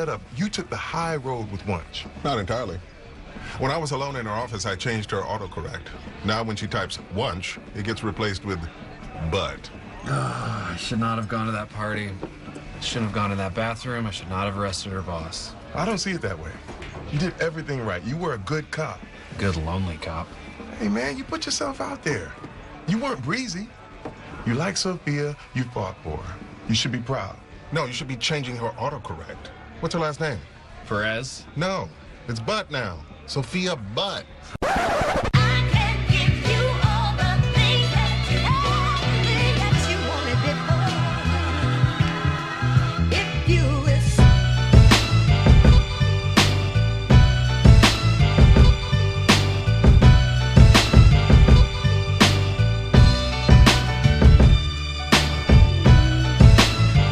setup, you took the high road with Wunsch. Not entirely. When I was alone in her office, I changed her autocorrect. Now when she types Wunsch, it gets replaced with Bud. I should not have gone to that party. I shouldn't have gone to that bathroom. I should not have arrested her boss. I don't see it that way. You did everything right. You were a good cop. Good lonely cop. Hey, man, you put yourself out there. You weren't breezy. You like Sophia, you fought for her. You should be proud. No, you should be changing her autocorrect. What's her last name? Perez? No, it's Butt now. Sophia Butt.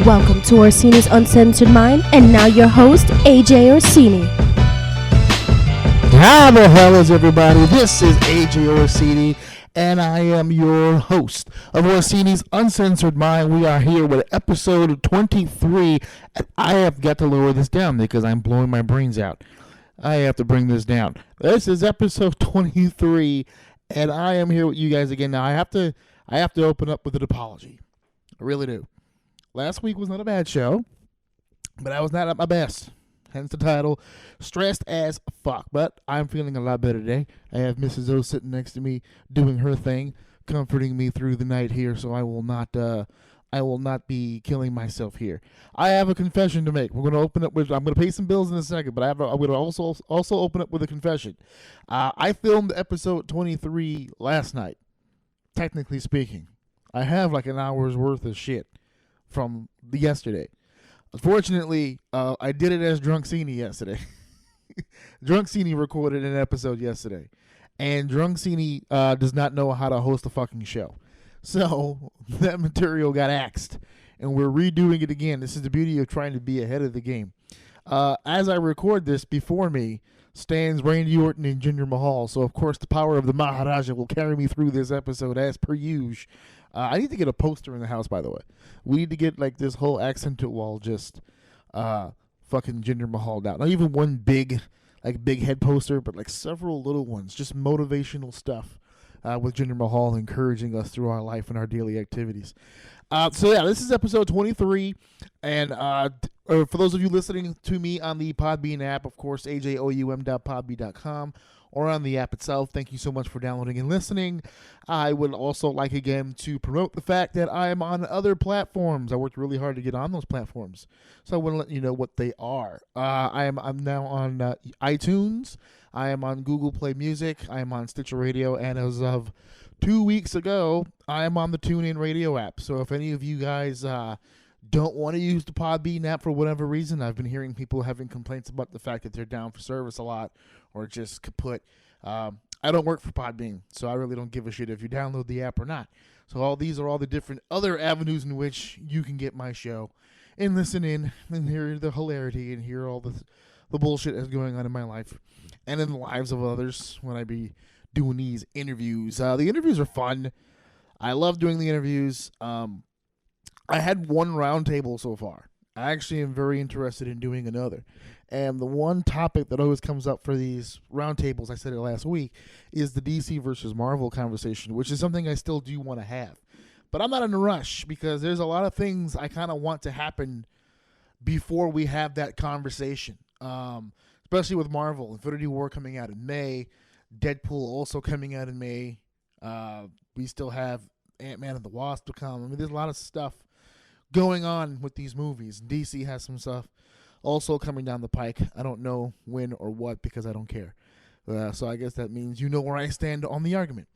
Welcome to Orsini's Uncensored Mind, and now your host, AJ Orsini. How the hell is everybody? This is AJ Orsini, and I am your host of Orsini's Uncensored Mind. We are here with episode 23, and I have got to lower this down because I'm blowing my brains out. I have to bring this down. This is episode 23, and I am here with you guys again. Now, I have to open up with an apology. I really do. Last week was not a bad show, but I was not at my best. Hence the title, Stressed as Fuck. But I'm feeling a lot better today. I have Mrs. O sitting next to me doing her thing, comforting me through the night here, so I will not be killing myself here. I have a confession to make. We're going to open up with, I'm going to pay some bills in a second, but I'm going to also open up with a confession. I filmed episode 23 last night, technically speaking. I have like an hour's worth of shit from yesterday. Unfortunately, I did it as Drunksini yesterday. Drunksini recorded an episode yesterday, and Drunksini does not know how to host a fucking show. So that material got axed, and we're redoing it again. This is the beauty of trying to be ahead of the game. As I record this, before me stands Randy Orton and Jinder Mahal, so of course the power of the Maharaja will carry me through this episode as per usual. I need to get a poster in the house, by the way. We need to get like this whole accented wall just fucking Jinder Mahal down. Not even one big head poster, but like several little ones. Just motivational stuff with Jinder Mahal encouraging us through our life and our daily activities. So yeah, this is episode 23. And for those of you listening to me on the Podbean app, of course, ajoum.podbean.com. or on the app itself, thank you so much for downloading and listening. I would also like again to promote the fact that I am on other platforms. I worked really hard to get on those platforms, so I want to let you know what they are. I'm now on iTunes. I am on Google Play Music. I am on Stitcher Radio, and as of 2 weeks ago, I am on the TuneIn Radio app. So if any of you guys don't want to use the Podbean app for whatever reason, I've been hearing people having complaints about the fact that they're down for service a lot or just kaput. I don't work for Podbean, so I really don't give a shit if you download the app or not. So all these are all the different other avenues in which you can get my show and listen in and hear the hilarity and hear all the bullshit that's going on in my life and in the lives of others when I be doing these interviews. The interviews are fun. I love doing the interviews. I had one roundtable so far. I actually am very interested in doing another. And the one topic that always comes up for these roundtables, I said it last week, is the DC versus Marvel conversation, which is something I still do want to have. But I'm not in a rush because there's a lot of things I kind of want to happen before we have that conversation. Especially with Marvel, Infinity War coming out in May, Deadpool also coming out in May. We still have Ant-Man and the Wasp to come. I mean, there's a lot of stuff going on with these movies. DC has some stuff also coming down the pike. I don't know when or what because I don't care. So I guess that means you know where I stand on the argument.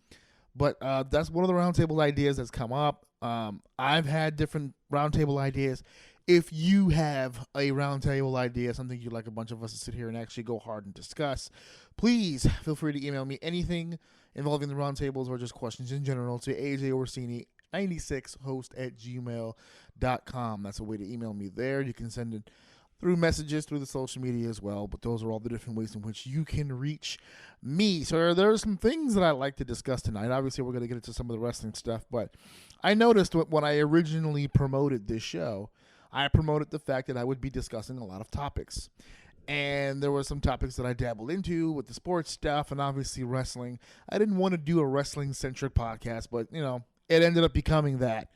But that's one of the roundtable ideas that's come up. I've had different roundtable ideas. If you have a roundtable idea, something you'd like a bunch of us to sit here and actually go hard and discuss, please feel free to email me anything involving the roundtables or just questions in general to ajorsini96host@gmail.com. That's a way to email me there. You can send it through messages, through the social media as well, but those are all the different ways in which you can reach me. So there are some things that I'd like to discuss tonight. Obviously, we're going to get into some of the wrestling stuff, but I noticed when I originally promoted this show, I promoted the fact that I would be discussing a lot of topics. And there were some topics that I dabbled into with the sports stuff and obviously wrestling. I didn't want to do a wrestling-centric podcast, but, it ended up becoming that.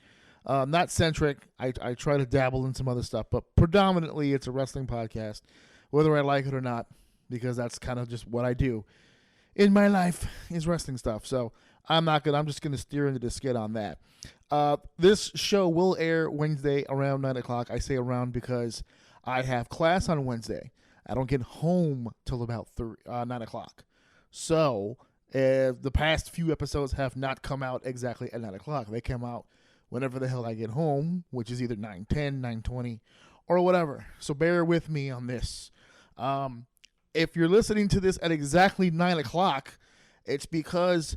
Not centric. I try to dabble in some other stuff, but predominantly it's a wrestling podcast, whether I like it or not, because that's kind of just what I do in my life is wrestling stuff. So I'm just going to steer into the skid on that. This show will air Wednesday around 9 o'clock. I say around because I have class on Wednesday. I don't get home till about 9 o'clock. So the past few episodes have not come out exactly at 9 o'clock. They come out whenever the hell I get home, which is either 9:10, 9:20, or whatever. So bear with me on this. If you're listening to this at exactly 9 o'clock, it's because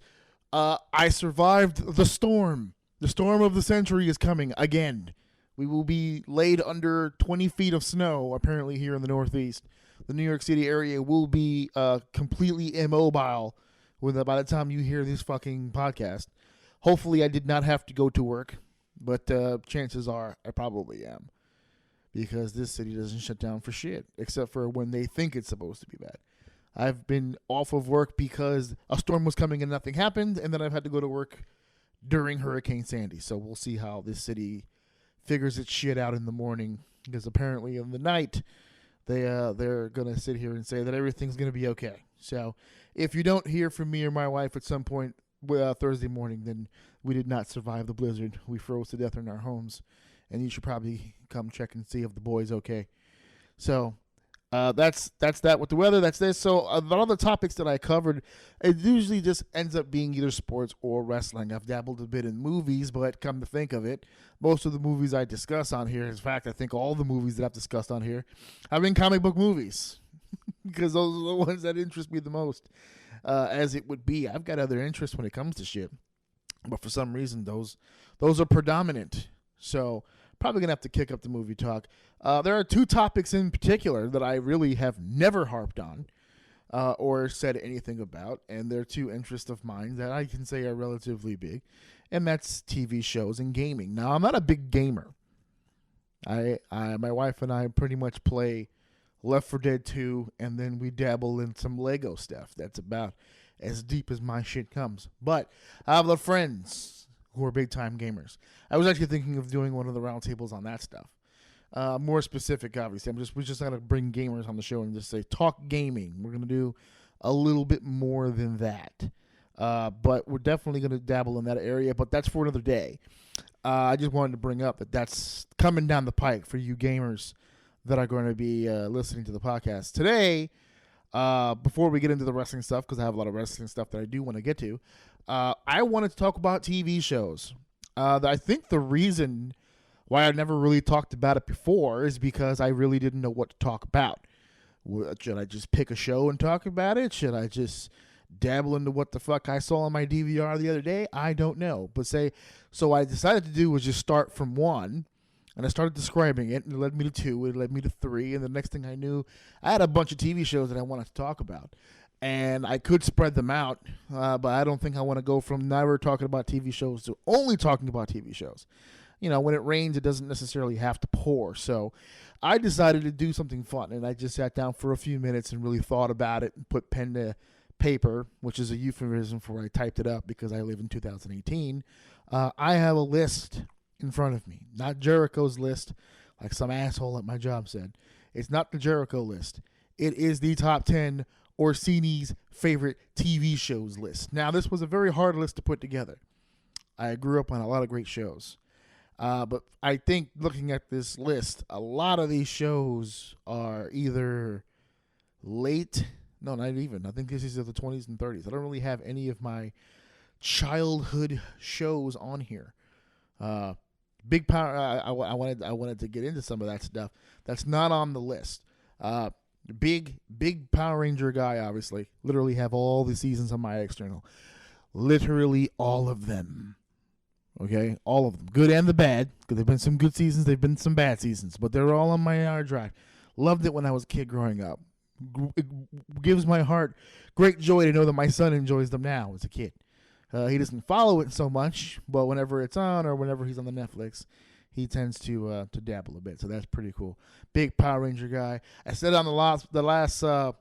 I survived the storm. The storm of the century is coming again. We will be laid under 20 feet of snow, apparently, here in the Northeast. The New York City area will be completely immobile by the time you hear this fucking podcast. Hopefully, I did not have to go to work, but chances are I probably am. Because this city doesn't shut down for shit, except for when they think it's supposed to be bad. I've been off of work because a storm was coming and nothing happened, and then I've had to go to work during Hurricane Sandy. So we'll see how this city figures its shit out in the morning, because apparently in the night they're going to sit here and say that everything's going to be okay. So if you don't hear from me or my wife at some point Thursday morning, then we did not survive the blizzard. We froze to death in our homes. And you should probably come check and see if the boy's okay. So that's that with the weather. That's this. So a lot of the topics that I covered, it usually just ends up being either sports or wrestling. I've dabbled a bit in movies, but come to think of it, most of the movies I discuss on here, in fact, I think all the movies that I've discussed on here have been comic book movies because those are the ones that interest me the most. As it would be, I've got other interests when it comes to shit, but for some reason those are predominant. So probably going to have to kick up the movie talk. There are two topics in particular that I really have never harped on or said anything about, and they're two interests of mine that I can say are relatively big, and that's TV shows and gaming. Now, I'm not a big gamer. My wife and I pretty much play Left 4 Dead 2, and then we dabble in some Lego stuff. That's about as deep as my shit comes. But I have the friends who are big-time gamers. I was actually thinking of doing one of the roundtables on that stuff. More specific, obviously. We're just going to bring gamers on the show and just say, talk gaming. We're going to do a little bit more than that. But we're definitely going to dabble in that area, but that's for another day. I just wanted to bring up that that's coming down the pike for you gamers that are going to be listening to the podcast. Today, before we get into the wrestling stuff, because I have a lot of wrestling stuff that I do want to get to, I wanted to talk about TV shows. I think the reason why I never really talked about it before is because I really didn't know what to talk about. Should I just pick a show and talk about it? Should I just dabble into what the fuck I saw on my DVR the other day? I don't know. But so what I decided to do was just start from one, and I started describing it, and it led me to 2, it led me to 3, and the next thing I knew, I had a bunch of TV shows that I wanted to talk about. And I could spread them out, but I don't think I want to go from never talking about TV shows to only talking about TV shows. When it rains, it doesn't necessarily have to pour. So I decided to do something fun, and I just sat down for a few minutes and really thought about it and put pen to paper, which is a euphemism for I typed it up because I live in 2018. I have a list in front of me, not Jericho's list, like some asshole at my job said. It's not the Jericho list. It is the top 10 Orsini's favorite TV shows list. Now, this was a very hard list to put together. I grew up on a lot of great shows. But I think looking at this list, a lot of these shows are either late. No, not even. I think this is the 20s and 30s. I don't really have any of my childhood shows on here. Big Power. I wanted to get into some of that stuff. That's not on the list. Big Power Ranger guy, obviously. Literally have all the seasons on my external. Literally all of them. Okay, all of them, good and the bad. Because there've been some good seasons, there've been some bad seasons, but they're all on my hard drive. Loved it when I was a kid growing up. It gives my heart great joy to know that my son enjoys them now as a kid. He doesn't follow it so much, but whenever it's on or whenever he's on the Netflix, he tends to dabble a bit. So that's pretty cool. Big Power Ranger guy. I said on the last I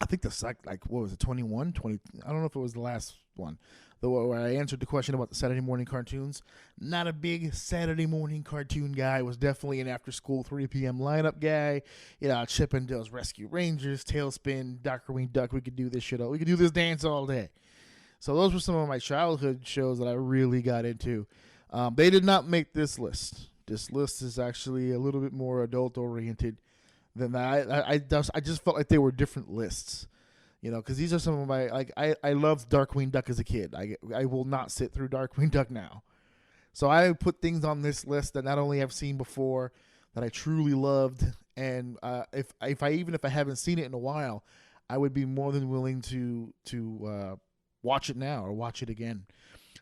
think what was it, 21, 20? I don't know if it was the last one, where I answered the question about the Saturday morning cartoons. Not a big Saturday morning cartoon guy. Was definitely an after school 3 p.m. lineup guy. Chip and Dale's Rescue Rangers, Tailspin, Darkwing Duck. We could do this shit. We could do this dance all day. So those were some of my childhood shows that I really got into. They did not make this list. This list is actually a little bit more adult oriented than that. I just felt like they were different lists, because these are some of my, I loved Darkwing Duck as a kid. I will not sit through Darkwing Duck now. So I put things on this list that not only I've seen before, that I truly loved, and if I haven't seen it in a while, I would be more than willing to watch it now or watch it again.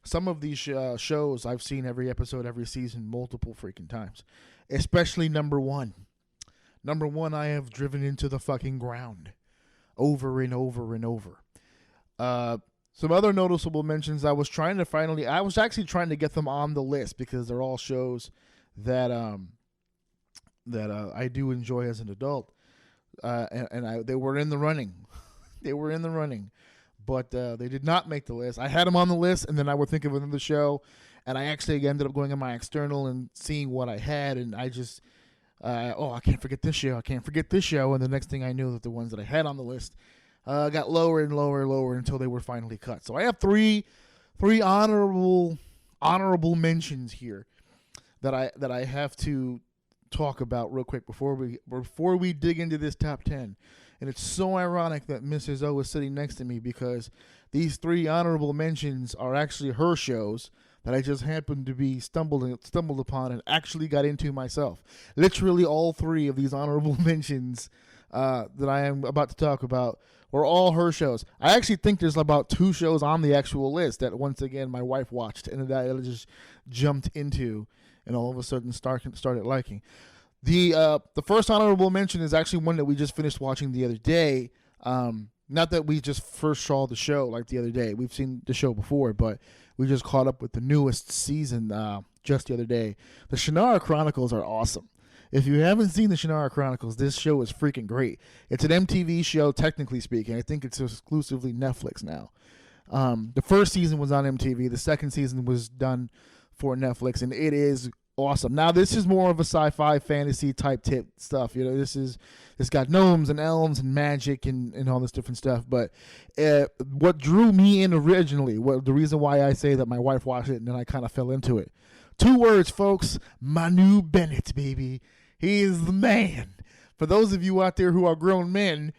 Some of these shows I've seen every episode, every season, multiple freaking times, especially number one. Number one, I have driven into the fucking ground over and over and over. Some other noticeable mentions, I was actually trying to get them on the list because they're all shows that I do enjoy as an adult. They were in the running. They were in the running. But they did not make the list. I had them on the list, and then I would think of another show, and I actually ended up going on my external and seeing what I had, and I just... I can't forget this show. I can't forget this show. And the next thing I knew that the ones that I had on the list got lower and lower and lower until they were finally cut. So I have three honorable mentions here that I have to talk about real quick before we dig into this top 10. And it's so ironic that Mrs. O is sitting next to me because these three honorable mentions are actually her shows that I just happened to be stumbled upon and actually got into myself. Literally all three of these honorable mentions that I am about to talk about were all her shows. I actually think there's about 2 shows on the actual list that, once again, my wife watched and that I just jumped into and all of a sudden started liking. The first honorable mention is actually one that we just finished watching the other day. Not that we just first saw the show like the other day. We've seen the show before, but we just caught up with the newest season just the other day. The Shannara Chronicles are awesome. If you haven't seen the Shannara Chronicles, this show is freaking great. It's an MTV show, technically speaking. I think it's exclusively Netflix now. The first season was on MTV. The second season was done for Netflix, and it is awesome. Now, this is more of a sci-fi fantasy type tip stuff. It's got gnomes and elves and magic and all this different stuff. But what drew me in originally, the reason why I say that my wife watched it and then I kind of fell into it. 2 words, folks. Manu Bennett, baby. He is the man. For those of you out there who are grown men,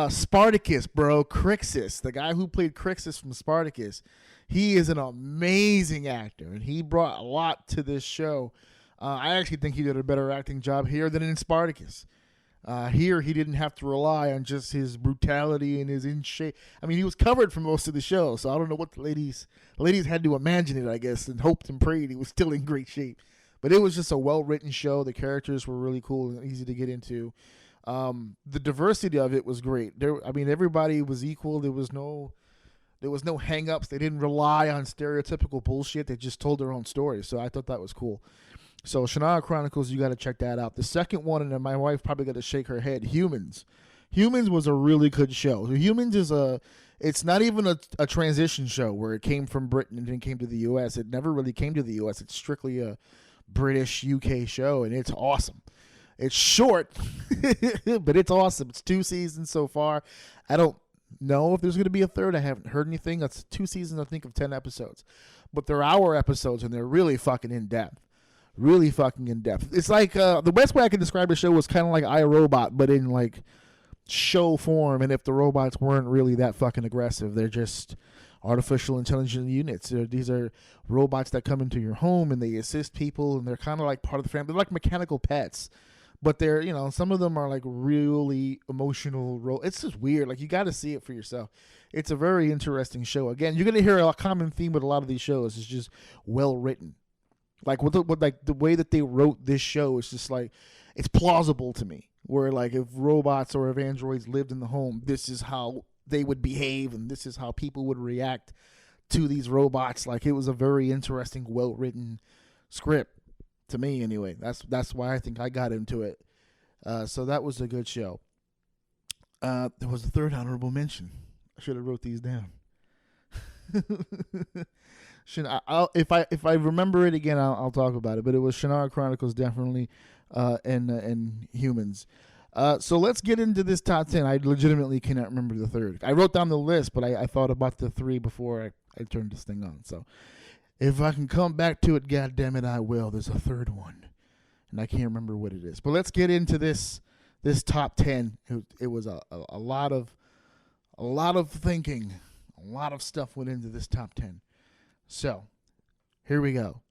Spartacus, bro. Crixus, the guy who played Crixus from Spartacus. He is an amazing actor, and he brought a lot to this show. I actually think he did a better acting job here than in Spartacus. Here, he didn't have to rely on just his brutality and his in shape. I mean, he was covered for most of the show, so I don't know what the ladies had to imagine it, I guess, and hoped and prayed he was still in great shape. But it was just a well-written show. The characters were really cool and easy to get into. The diversity of it was great. Everybody was equal. There was no hang-ups. They didn't rely on stereotypical bullshit. They just told their own stories. So I thought that was cool. So Shannara Chronicles, you got to check that out. The second one, and then my wife probably got to shake her head, Humans. Humans was a really good show. Humans is it's not even a transition show where it came from Britain and then came to the U.S. It never really came to the U.S. It's strictly a British UK show, and it's awesome. It's short, but it's awesome. It's 2 seasons so far. I don't know if there's going to be a third. I haven't heard anything. That's 2 seasons, I think, of 10 episodes. But they're hour episodes, and they're really fucking in-depth. Really fucking in-depth. It's like, the best way I can describe the show was kind of like iRobot, but in, like, show form. And if the robots weren't really that fucking aggressive, they're just artificial intelligence units. These are robots that come into your home, and they assist people, and they're kind of like part of the family. They're like mechanical pets. But they're, some of them are like really emotional. It's just weird. Like, you got to see it for yourself. It's a very interesting show. Again, you're going to hear a common theme with a lot of these shows. It's just well written. Like, with the way that they wrote this show is just like, it's plausible to me. Where, like, if robots or if androids lived in the home, this is how they would behave, and this is how people would react to these robots. Like, it was a very interesting, well written script. To me, anyway. That's why I think I got into it. So that was a good show. There was a third honorable mention. I should have wrote these down. If I remember it again, I'll talk about it. But it was Shannara Chronicles, definitely, and Humans. So let's get into this top 10. I legitimately cannot remember the third. I wrote down the list, but I thought about the three before I turned this thing on. So if I can come back to it, goddammit, I will. There's a third one, and I can't remember what it is. But let's get into this top 10. It was a lot of thinking. A lot of stuff went into this top 10. So here we go.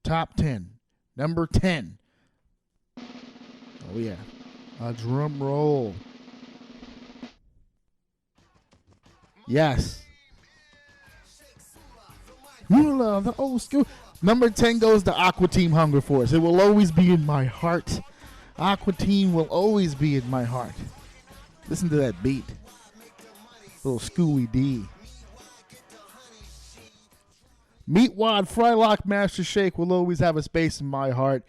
Top 10. Number 10. Oh, yeah. A drum roll. Yes. You love the old school. Number 10 goes to Aqua Team Hunger Force. It will always be in my heart. Aqua Team will always be in my heart. Listen to that beat. Little Schooly D. Meatwad, Frylock, Master Shake will always have a space in my heart.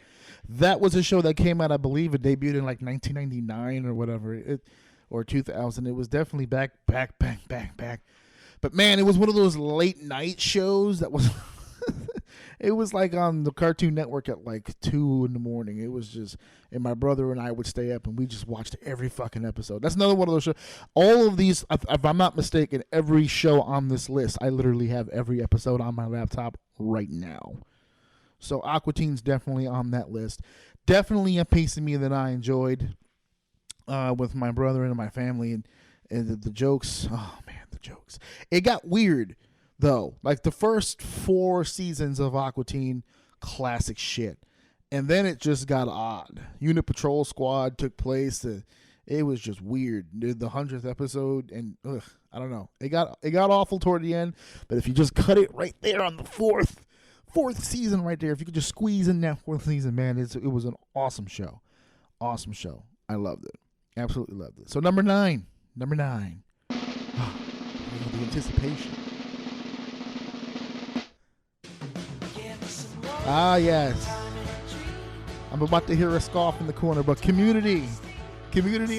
That was a show that came out, I believe, it debuted in like 1999 or whatever, or 2000. It was definitely back. But man, it was one of those late night shows that was. It was like on the Cartoon Network at like 2 in the morning. It was just, and my brother and I would stay up and we just watched every fucking episode. That's another one of those shows. All of these, if I'm not mistaken, every show on this list, I literally have every episode on my laptop right now. So Aqua Teen's definitely on that list. Definitely a piece of me that I enjoyed with my brother and my family, and the jokes. Oh man, the jokes. It got weird though. Like the first 4 seasons of Aqua Teen, classic shit, and then it just got odd. Unit Patrol Squad took place. It was just weird. The 100th episode, and I don't know. It got awful toward the end. But if you just cut it right there on the fourth season right there, if you could just squeeze in that 4th season, man, it was an awesome show. Awesome show. I loved it. Absolutely loved it. So number 9. The anticipation. Ah, yes. I'm about to hear a scoff in the corner, but Community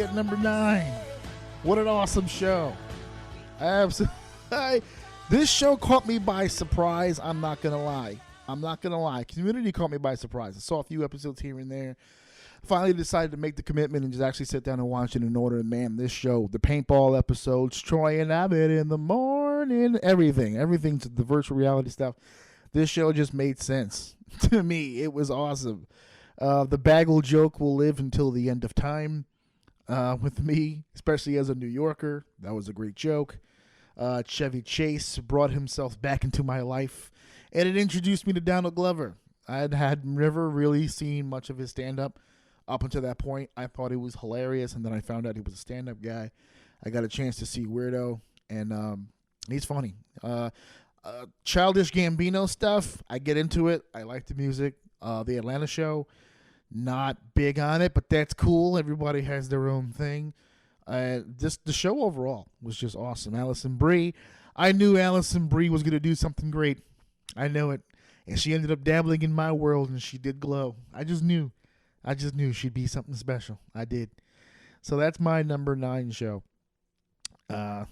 at number 9. What an awesome show. Absolutely. This show caught me by surprise. I'm not going to lie. Community caught me by surprise. I saw a few episodes here and there. Finally decided to make the commitment and just actually sit down and watch it in order. And man, this show, the paintball episodes, Troy and Abbott in the morning, everything to the virtual reality stuff. This show just made sense to me. It was awesome. The Bagel joke will live until the end of time with me, especially as a New Yorker. That was a great joke. Chevy Chase brought himself back into my life, and it introduced me to Donald Glover. I had never really seen much of his stand-up up until that point. I thought he was hilarious, and then I found out he was a stand-up guy. I got a chance to see Weirdo, and he's funny. Childish Gambino stuff, I get into it. I like the music. The Atlanta show, not big on it, but that's cool. Everybody has their own thing. Just the show overall was just awesome. Allison Brie, I knew Allison Brie was going to do something great. I know it. And she ended up dabbling in my world, and she did glow. I just knew she'd be something special. I did. So that's my number 9 show. Yeah,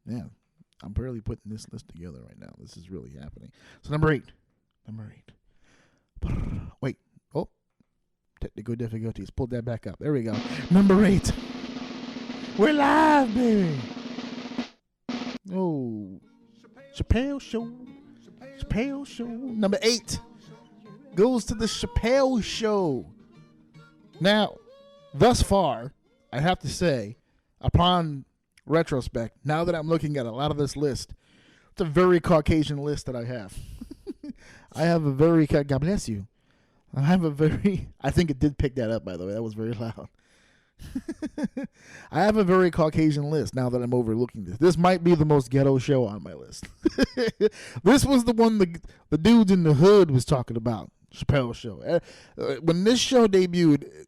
I'm barely putting this list together right now. This is really happening. So number 8. Wait. Oh, technical difficulties. Pulled that back up. There we go. Number 8. We're live, baby. Oh, Chappelle Show. Number 8 goes to the Chappelle Show. Now, thus far, I have to say, upon retrospect, now that I'm looking at a lot of this list, it's a very Caucasian list that I have. I have a very, God bless you. I think it did pick that up, by the way. That was very loud. I have a very Caucasian list now that I'm overlooking this. This might be the most ghetto show on my list. This was the one the dudes in the hood was talking about, Chappelle Show. When this show debuted,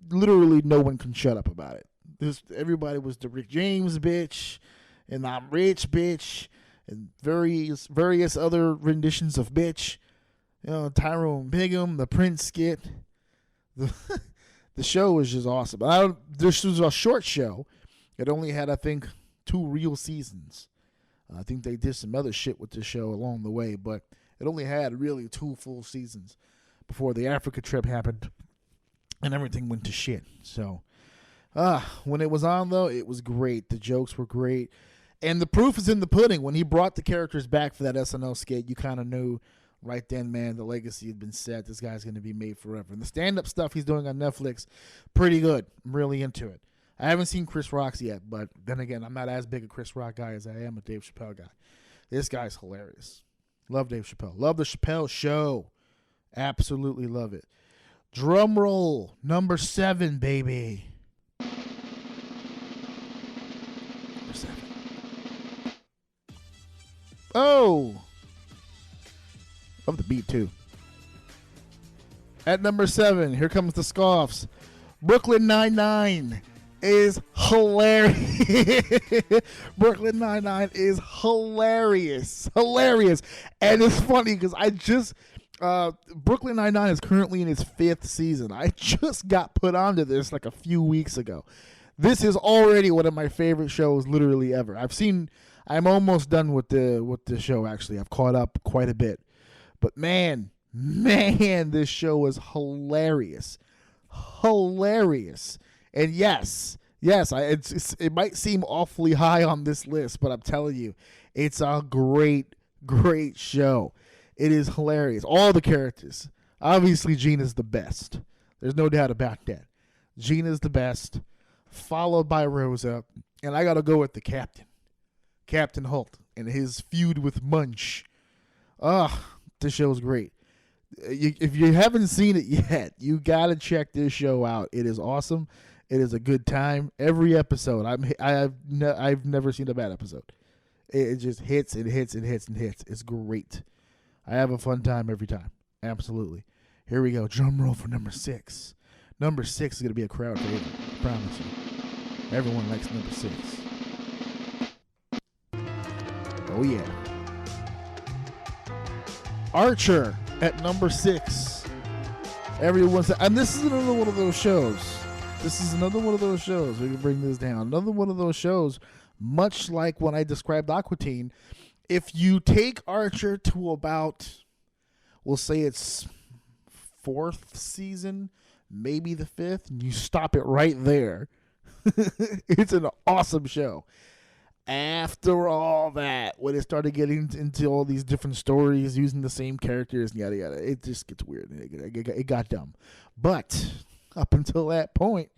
literally no one can shut up about it. Everybody was the Rick James bitch, and I'm rich bitch, and various other renditions of bitch. Tyrone Bigham, the Prince skit. The show was just awesome. This was a short show. It only had, I think, 2 real seasons. I think they did some other shit with the show along the way, but it only had really 2 full seasons before the Africa trip happened and everything went to shit. So, when it was on, though, it was great. The jokes were great. And the proof is in the pudding. When he brought the characters back for that SNL skit, you kind of knew right then, man, the legacy had been set. This guy's going to be made forever. And the stand-up stuff he's doing on Netflix, pretty good. I'm really into it. I haven't seen Chris Rock's yet, but then again, I'm not as big a Chris Rock guy as I am a Dave Chappelle guy. This guy's hilarious. Love Dave Chappelle. Love the Chappelle Show. Absolutely love it. Drum roll, number 7, baby. Number 7. Oh! Love the beat, too. At number 7, here comes the scoffs. Brooklyn Nine-Nine is hilarious. Brooklyn Nine-Nine is hilarious. Hilarious. And it's funny because Brooklyn Nine-Nine is currently in its 5th season. I just got put onto this like a few weeks ago. This is already one of my favorite shows literally ever. I'm almost done with the show, actually. I've caught up quite a bit. But man, this show is hilarious. Hilarious. And yes, it might seem awfully high on this list, but I'm telling you, it's a great, great show. It is hilarious. All the characters. Obviously, Gina's the best. There's no doubt about that. Gina's the best, followed by Rosa, and I got to go with the captain. Captain Holt and his feud with Munch. This show's great. If you haven't seen it yet, you got to check this show out. It is awesome. It is a good time. Every episode, I've never seen a bad episode. It just hits and hits and hits and hits. It's great. I have a fun time every time. Absolutely. Here we go. Drum roll for number 6. Number 6 is going to be a crowd favorite. I promise you. Everyone likes number 6. Oh, yeah. Archer at number 6. Everyone's, and this is another one of those shows. We can bring this down. Another one of those shows, much like when I described Aqua Teen, if you take Archer to about, we'll say it's 4th season, maybe the 5th, and you stop it right there, it's an awesome show. After all that, when it started getting into all these different stories, using the same characters, and yada yada, it just gets weird. It got dumb. But up until that point,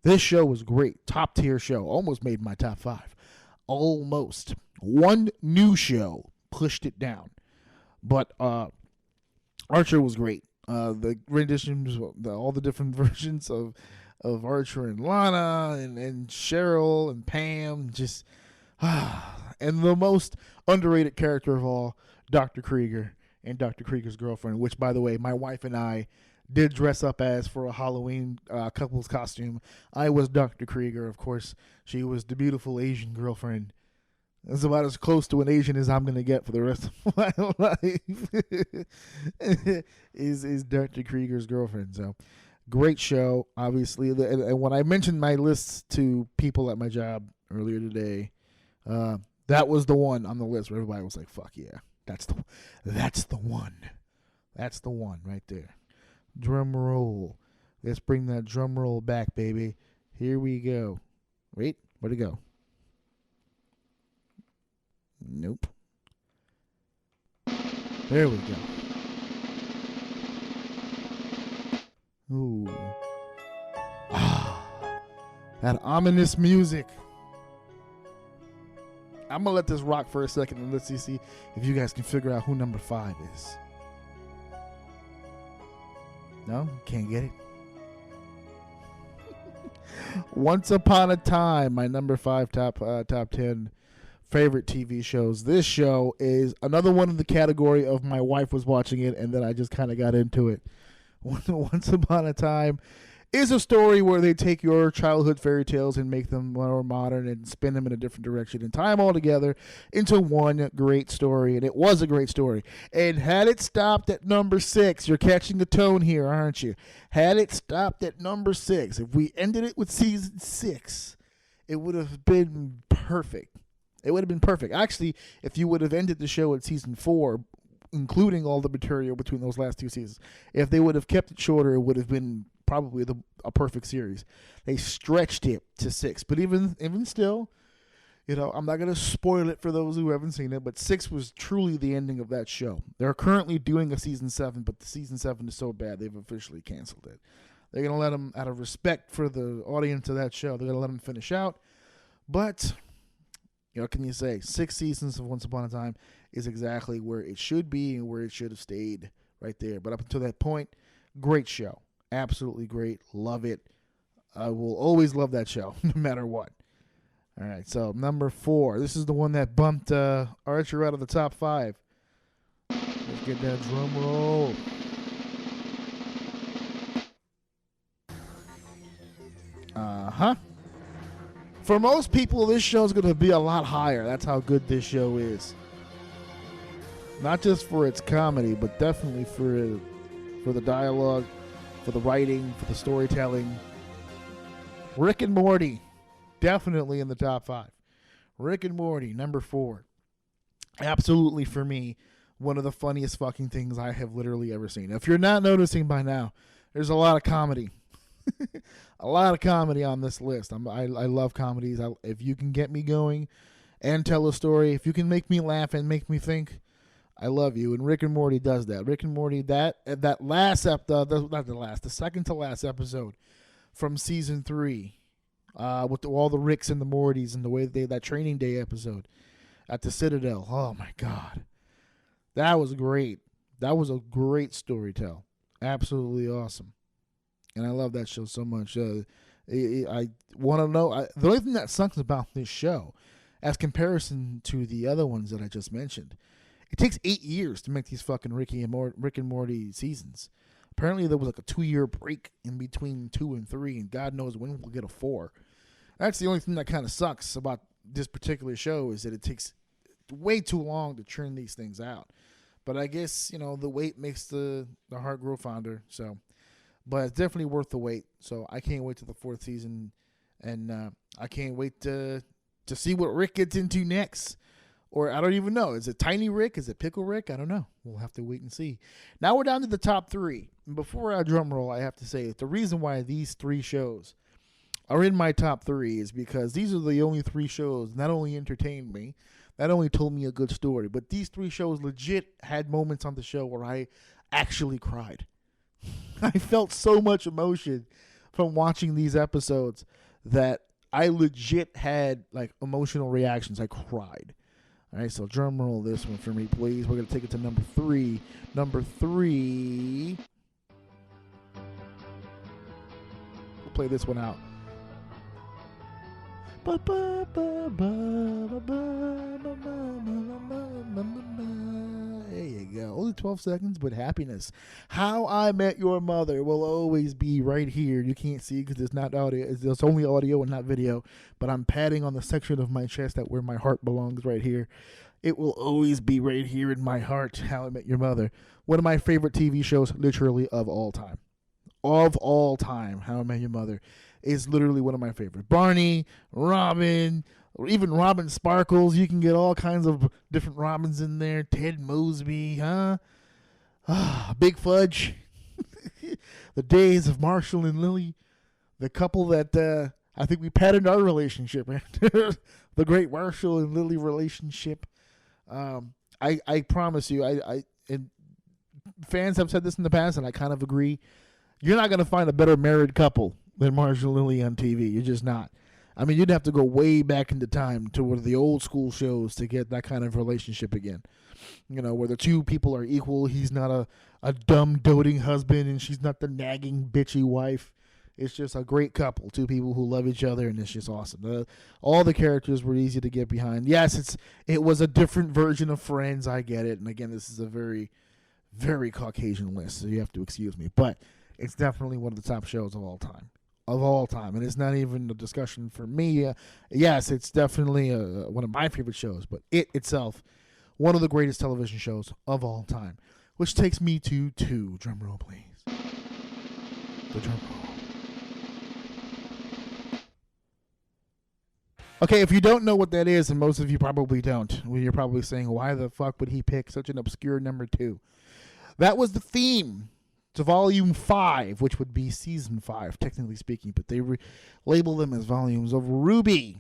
this show was great. Top tier show. Almost made my top 5. Almost. One new show pushed it down. But Archer was great. The renditions, all the different versions of Archer and Lana and Cheryl and Pam, just and the most underrated character of all, Dr. Krieger and Dr. Krieger's girlfriend, which, by the way, my wife and I did dress up as for a Halloween couple's costume. I was Dr. Krieger, of course. She was the beautiful Asian girlfriend. That's about as close to an Asian as I'm going to get for the rest of my life. is Dr. Krieger's girlfriend. So, great show, obviously. And when I mentioned my lists to people at my job earlier today, that was the one on the list where everybody was like, fuck yeah. That's the one. That's the one right there. Drum roll. Let's bring that drum roll back, baby. Here we go. Wait, where'd it go? Nope. There we go. Ooh. That ominous music. I'm going to let this rock for a second and let's see if you guys can figure out who number 5 is. No? Can't get it? Once Upon a Time, my number 5 top 10 favorite TV shows. This show is another one in the category of my wife was watching it and then I just kind of got into it. Once Upon a Time is a story where they take your childhood fairy tales and make them more modern and spin them in a different direction and tie them all together into one great story. And it was a great story. And had it stopped at number 6, you're catching the tone here, aren't you? Had it stopped at number 6, if we ended it with season 6, it would have been perfect. It would have been perfect. Actually, if you would have ended the show at season 4, including all the material between those last 2 seasons, if they would have kept it shorter, it would have been probably a perfect series. They stretched it to 6, but even still, I'm not going to spoil it for those who haven't seen it, but 6 was truly the ending of that show. They're currently doing a season 7, but the season 7 is so bad they've officially canceled it. They're going to let them, out of respect for the audience of that show, they're going to let them finish out. But what can you say? 6 seasons of Once Upon a Time is exactly where it should be and where it should have stayed, right there. But up until that point, great show. Absolutely great. Love it. I will always love that show, no matter what. All right, so number 4. This is the one that bumped Archer out of the top 5. Let's get that drum roll. Uh-huh. For most people, this show is going to be a lot higher. That's how good this show is. Not just for its comedy, but definitely for the dialogue, for the writing, for the storytelling. Rick and Morty, definitely in the top 5. Rick and Morty, number 4. Absolutely, for me, one of the funniest fucking things I have literally ever seen. If you're not noticing by now, there's a lot of comedy. A lot of comedy on this list. I love comedies. If you can get me going and tell a story, if you can make me laugh and make me think, I love you. And Rick and Morty does that. Rick and Morty, that last episode, the second to last episode from season 3, with all the Ricks and the Mortys and the way that training day episode at the Citadel. Oh my God, that was great. That was a great story tell. Absolutely awesome. And I love that show so much. I want to know. The only thing that sucks about this show, as comparison to the other ones that I just mentioned, it takes 8 years to make these fucking Rick and Morty seasons. Apparently, there was like a 2-year break in between 2 and 3, and God knows when we'll get a 4. That's the only thing that kind of sucks about this particular show, is that it takes way too long to churn these things out. But I guess, the wait makes the heart grow fonder, so... But it's definitely worth the wait. So I can't wait to the 4th season. And I can't wait to see what Rick gets into next. Or I don't even know. Is it Tiny Rick? Is it Pickle Rick? I don't know. We'll have to wait and see. Now we're down to the top 3. And before I drum roll, I have to say the reason why these 3 shows are in my top 3 is because these are the only 3 shows not only entertained me, not only told me a good story, but these 3 shows legit had moments on the show where I actually cried. I felt so much emotion from watching these episodes that I legit had like emotional reactions. I cried. All right, so drum roll this one for me, please. We're going to take it to number 3. Number 3. We'll play this one out. There you go. Only 12 seconds, but happiness. How I Met Your Mother will always be right here. You can't see because it's not audio. It's only audio and not video. But I'm patting on the section of my chest that where my heart belongs right here. It will always be right here in my heart. How I Met Your Mother. One of my favorite TV shows, literally, of all time. Of all time, How I Met Your Mother is literally one of my favorites. Barney, Robin, or even Robin Sparkles. You can get all kinds of different Robins in there. Ted Mosby, huh? Big Fudge. The days of Marshall and Lily. The couple that I think we patterned our relationship after. The great Marshall and Lily relationship. I promise you, and fans have said this in the past, and I kind of agree. You're not going to find a better married couple than Marshall and Lily on TV. You're just not. I mean, you'd have to go way back into time to one of the old school shows to get that kind of relationship again. Where the 2 people are equal. He's not a dumb, doting husband, and she's not the nagging, bitchy wife. It's just a great couple. 2 people who love each other, and it's just awesome. All the characters were easy to get behind. Yes, it was a different version of Friends. I get it. And again, this is a very, very Caucasian list, so you have to excuse me. But it's definitely one of the top shows of all time. Of all time. And it's not even a discussion for me. Yes, it's definitely one of my favorite shows, but it itself, one of the greatest television shows of all time. Which takes me to 2. Drum roll, please. The drum roll. Okay, if you don't know what that is, and most of you probably don't, well, you're probably saying, why the fuck would he pick such an obscure number 2? That was the theme to Volume 5, which would be Season 5, technically speaking, but they label them as volumes of Ruby,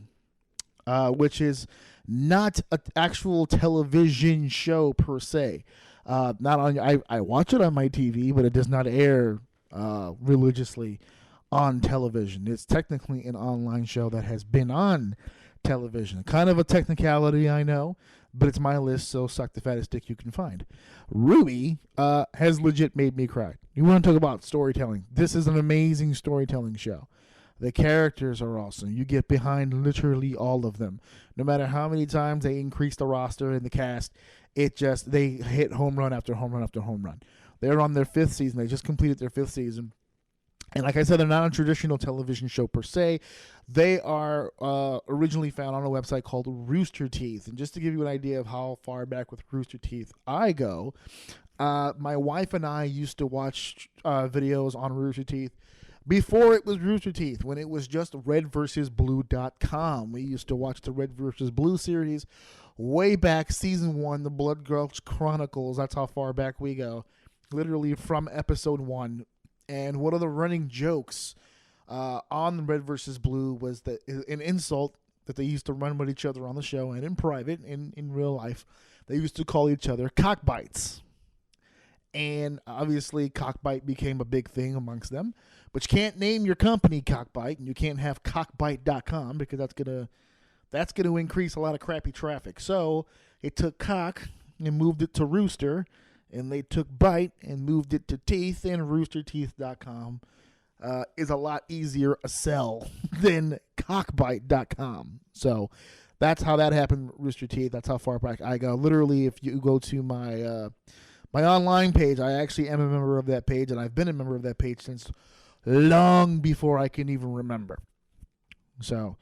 which is not an actual television show per se. Not on. I watch it on my TV, but it does not air religiously on television. It's technically an online show that has been on television. Kind of a technicality, I know, but it's my list, so suck the fattest dick you can find. Ruby has legit made me cry. You want to talk about storytelling? This is an amazing storytelling show. The characters are awesome. You get behind literally all of them. No matter how many times they increase the roster and the cast, they hit home run after home run after home run. They're on their 5th season. They just completed their 5th season. And like I said, they're not a traditional television show per se. They are originally found on a website called Rooster Teeth. And just to give you an idea of how far back with Rooster Teeth I go, my wife and I used to watch videos on Rooster Teeth before it was Rooster Teeth, when it was just redversusblue.com. We used to watch the Red vs. Blue series way back, Season 1, the Blood Gulch Chronicles. That's how far back we go, literally from Episode 1. And one of the running jokes on Red vs. Blue was that an insult that they used to run with each other on the show and in private, in real life, they used to call each other cockbites. And obviously, cockbite became a big thing amongst them. But you can't name your company Cockbite, and you can't have cockbite.com because that's gonna increase a lot of crappy traffic. So it took cock and moved it to rooster, and they took bite and moved it to teeth, and roosterteeth.com is a lot easier a sell than cockbite.com. So that's how that happened, Rooster Teeth. That's how far back I go. Literally, if you go to my my online page, I actually am a member of that page, and I've been a member of that page since long before I can even remember. So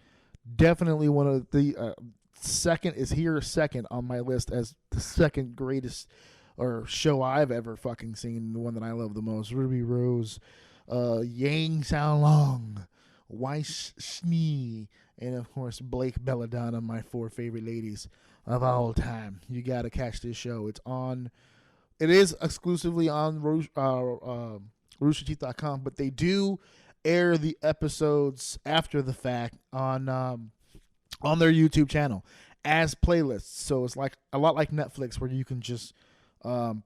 definitely one of the second on my list as the second greatest or show I've ever fucking seen, the one that I love the most. Ruby Rose, Yang Xiaolong, Weiss Schnee, and of course Blake Belladonna, my 4 favorite ladies of all time. You gotta catch this show. It is exclusively on roosterteeth.com, but they do air the episodes after the fact on their YouTube channel as playlists. So it's like a lot like Netflix, where you can just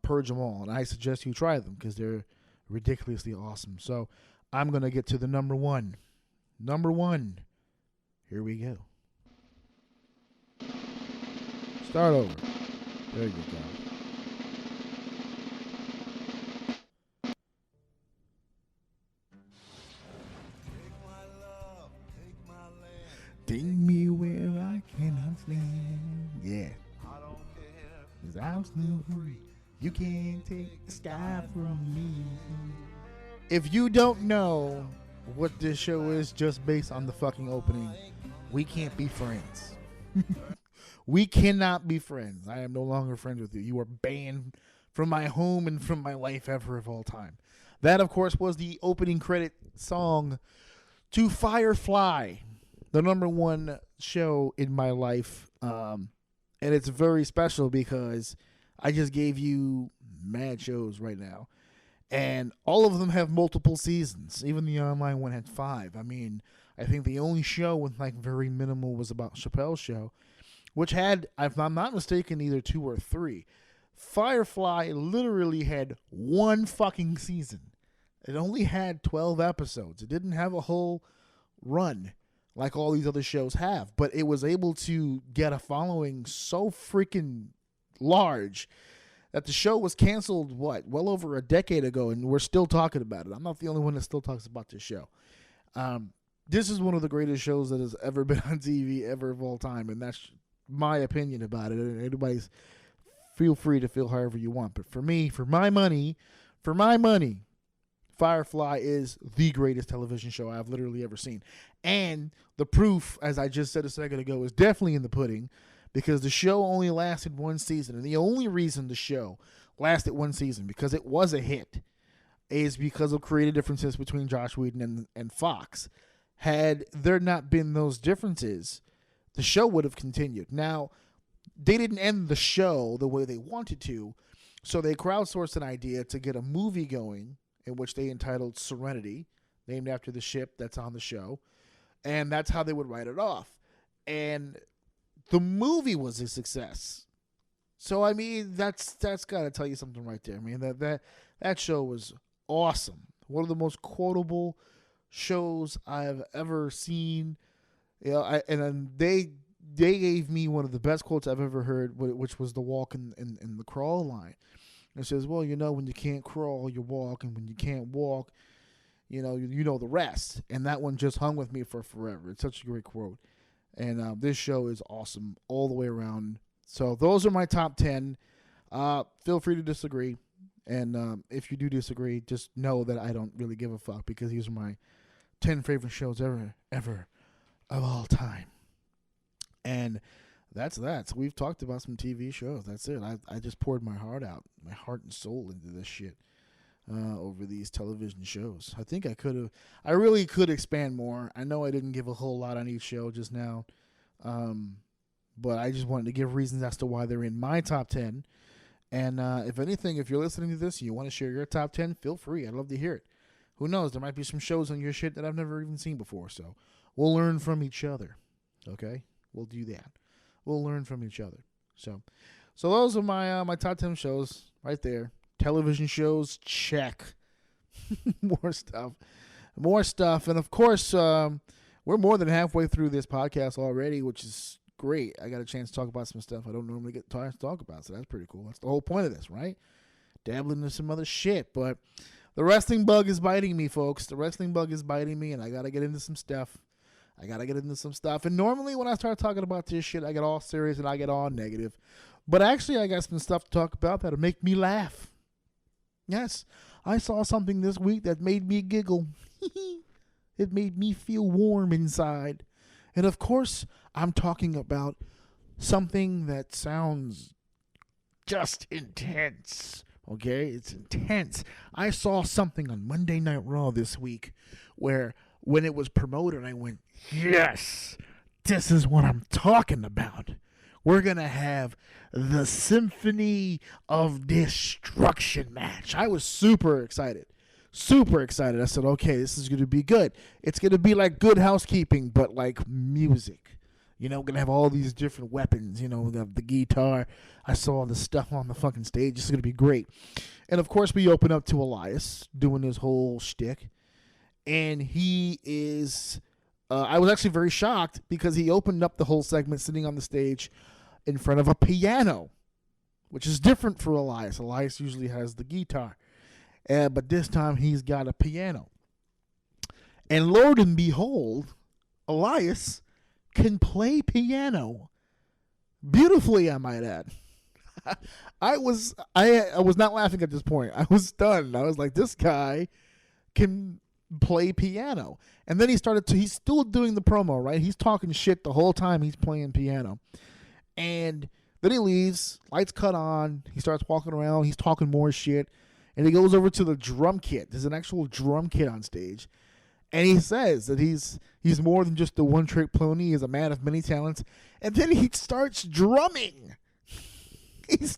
purge them all. And I suggest you try them because they're ridiculously awesome. So I'm going to get to the number 1. Number 1. Here we go. Start over. There you go. Take me where I cannot stand. Yeah. 'Cause I'm still free. You can't take the sky from me. If you don't know what this show is just based on the fucking opening, we can't be friends. We cannot be friends. I am no longer friends with you. You are banned from my home and from my life ever of all time. That, of course, was the opening credit song to Firefly, the number 1 show in my life. And it's very special because I just gave you mad shows right now. And all of them have multiple seasons. Even the online one had 5. I mean, I think the only show with like very minimal was about Chappelle's Show, which had, if I'm not mistaken, either 2 or 3. Firefly literally had 1 fucking season. It only had 12 episodes. It didn't have a whole run like all these other shows have, but it was able to get a following so freaking large that the show was canceled, well over a decade ago, and we're still talking about it. I'm not the only one that still talks about this show. This is one of the greatest shows that has ever been on TV ever of all time, and that's my opinion about it. Anybody's feel free to feel however you want, but for me, for my money, Firefly is the greatest television show I've literally ever seen. And the proof, as I just said a second ago, is definitely in the pudding, because the show only lasted one season. And the only reason the show lasted one season, because it was a hit, is because of creative differences between Joss Whedon and Fox. Had there not been those differences, the show would have continued. Now, they didn't end the show the way they wanted to, so they crowdsourced an idea to get a movie going in which they entitled Serenity, named after the ship that's on the show, and that's how they would write it off. And the movie was a success. So, I mean, that's got to tell you something right there. I mean, that show was awesome. One of the most quotable shows I've ever seen. You know, and they gave me one of the best quotes I've ever heard, which was the walk and the crawl line. It says, well, you know, when you can't crawl, you walk, and when you can't walk, you know the rest. And that one just hung with me for forever. It's such a great quote. And this show is awesome all the way around. So those are my top 10. Feel free to disagree. And if you do disagree, just know that I don't really give a fuck, because these are my 10 favorite shows ever of all time. And that's that. So we've talked about some TV shows. That's it. I just poured my heart out, my heart and soul into this shit over these television shows. I think I really could expand more. I know I didn't give a whole lot on each show just now. But I just wanted to give reasons as to why they're in my top 10. And if anything, if you're listening to this and you want to share your top 10, feel free. I'd love to hear it. Who knows? There might be some shows on your shit that I've never even seen before. So we'll learn from each other. Okay? We'll do that. We'll learn from each other. So those are my top 10 shows right there. Television shows, check. More stuff. And of course, we're more than halfway through this podcast already, which is great. I got a chance to talk about some stuff I don't normally get time to talk about, so that's pretty cool. That's the whole point of this, right? Dabbling into some other shit. But the wrestling bug is biting me, folks. The wrestling bug is biting me, and I got to get into some stuff. And normally when I start talking about this shit, I get all serious and I get all negative. But actually, I got some stuff to talk about that'll make me laugh. Yes, I saw something this week that made me giggle. It made me feel warm inside. And of course, I'm talking about something that sounds just intense. Okay? It's intense. I saw something on Monday Night Raw this week where when it was promoted, I went, yes, this is what I'm talking about. We're going to have the Symphony of Destruction match. I was super excited. I said, okay, this is going to be good. It's going to be like Good Housekeeping, but like music. You know, we're going to have all these different weapons, you know, the guitar. I saw the stuff on the fucking stage. It's going to be great. And, of course, we open up to Elias doing his whole shtick. And he is, I was actually very shocked because he opened up the whole segment sitting on the stage in front of a piano, which is different for Elias. Elias usually has the guitar. But this time he's got a piano. And Lord and behold, Elias can play piano beautifully, I might add. I was not laughing at this point. I was stunned. I was like, this guy can play piano. And then he's still doing the promo, right? He's talking shit the whole time he's playing piano. And then he leaves, lights cut on, he starts walking around, he's talking more shit, and he goes over to the drum kit. There's an actual drum kit on stage. And he says that he's more than just a one-trick pony, he's a man of many talents. And then he starts drumming. And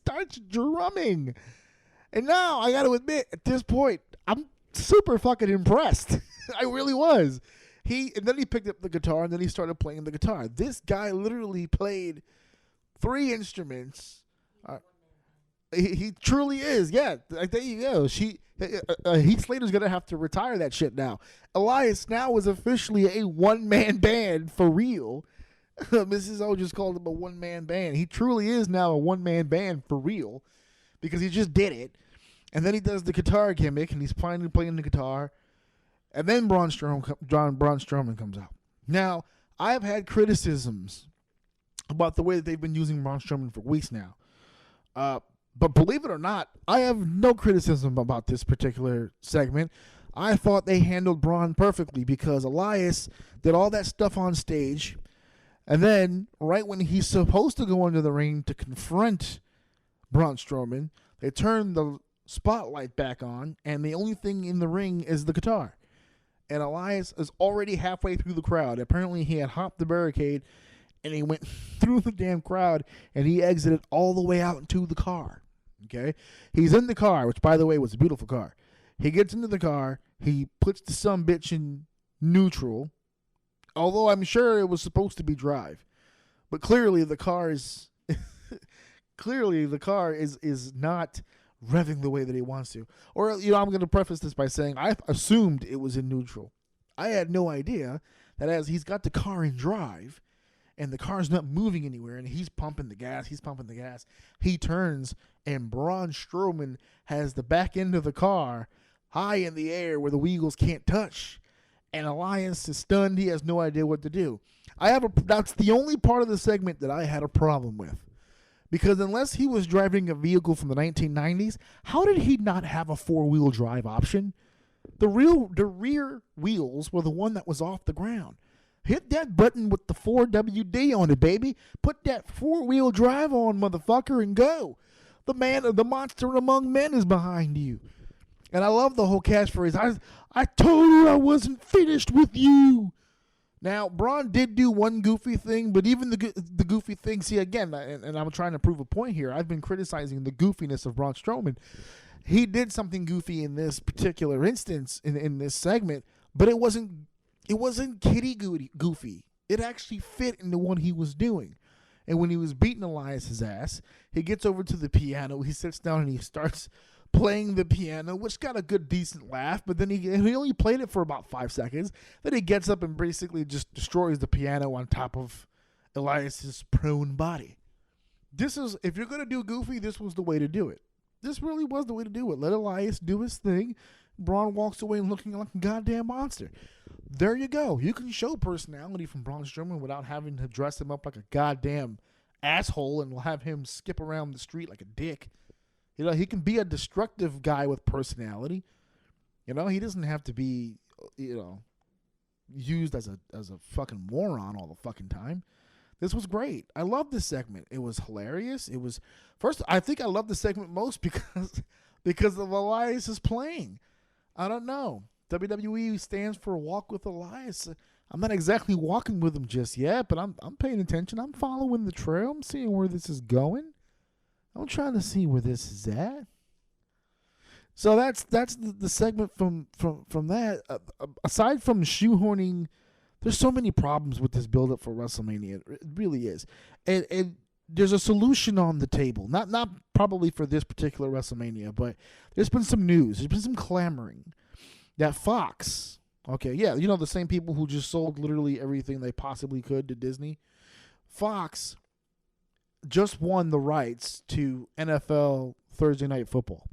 now, I got to admit, at this point, I'm super fucking impressed. I really was. And then he picked up the guitar, and then he started playing the guitar. This guy literally played 3 instruments. He truly is. Yeah, there you go. Heath Slater's going to have to retire that shit now. Elias now is officially a one-man band for real. Mrs. O just called him a one-man band. He truly is now a one-man band for real because he just did it. And then he does the guitar gimmick, and he's finally playing the guitar. And then Braun Strowman comes out. Now, I've had criticisms about the way that they've been using Braun Strowman for weeks now. But believe it or not, I have no criticism about this particular segment. I thought they handled Braun perfectly because Elias did all that stuff on stage, and then right when he's supposed to go into the ring to confront Braun Strowman, they turn the spotlight back on, and the only thing in the ring is the guitar. And Elias is already halfway through the crowd. Apparently he had hopped the barricade, and he went through the damn crowd, and he exited all the way out into the car. Okay? He's in the car, which, by the way, was a beautiful car. He gets into the car. He puts the sumbitch in neutral, although I'm sure it was supposed to be drive. But clearly the car is is not revving the way that he wants to. Or, I'm going to preface this by saying I assumed it was in neutral. I had no idea that as he's got the car in drive and the car's not moving anywhere and he's pumping the gas, he turns and Braun Strowman has the back end of the car high in the air where the wheels can't touch. And Elias is stunned. He has no idea what to do. That's the only part of the segment that I had a problem with. Because unless he was driving a vehicle from the 1990s, how did he not have a four-wheel drive option? The rear wheels were the one that was off the ground. Hit that button with the 4WD on it, baby. Put that four-wheel drive on, motherfucker, and go. The monster among men is behind you. And I love the whole catchphrase. I told you I wasn't finished with you. Now, Braun did do one goofy thing, but even the goofy thing, see, again, and I'm trying to prove a point here. I've been criticizing the goofiness of Braun Strowman. He did something goofy in this particular instance, in this segment, but it wasn't kitty goofy. It actually fit into what he was doing. And when he was beating Elias's ass, he gets over to the piano, he sits down and he starts playing the piano, which got a good, decent laugh, but then he only played it for about 5 seconds. Then he gets up and basically just destroys the piano on top of Elias's prone body. If you're going to do goofy, this was the way to do it. This really was the way to do it. Let Elias do his thing. Braun walks away looking like a goddamn monster. There you go. You can show personality from Braun Strowman without having to dress him up like a goddamn asshole and have him skip around the street like a dick. He can be a destructive guy with personality. He doesn't have to be, used as a fucking moron all the fucking time. This was great. I love this segment. It was hilarious. I think I love the segment most because of Elias' playing. I don't know. WWE stands for Walk with Elias. I'm not exactly walking with him just yet, but I'm paying attention. I'm following the trail. I'm seeing where this is going. I'm trying to see where this is at. So that's the segment from that. Aside from shoehorning, there's so many problems with this build-up for WrestleMania. It really is. And there's a solution on the table. Not probably for this particular WrestleMania, but there's been some news. There's been some clamoring that Fox, the same people who just sold literally everything they possibly could to Disney, Fox just won the rights to NFL Thursday Night Football.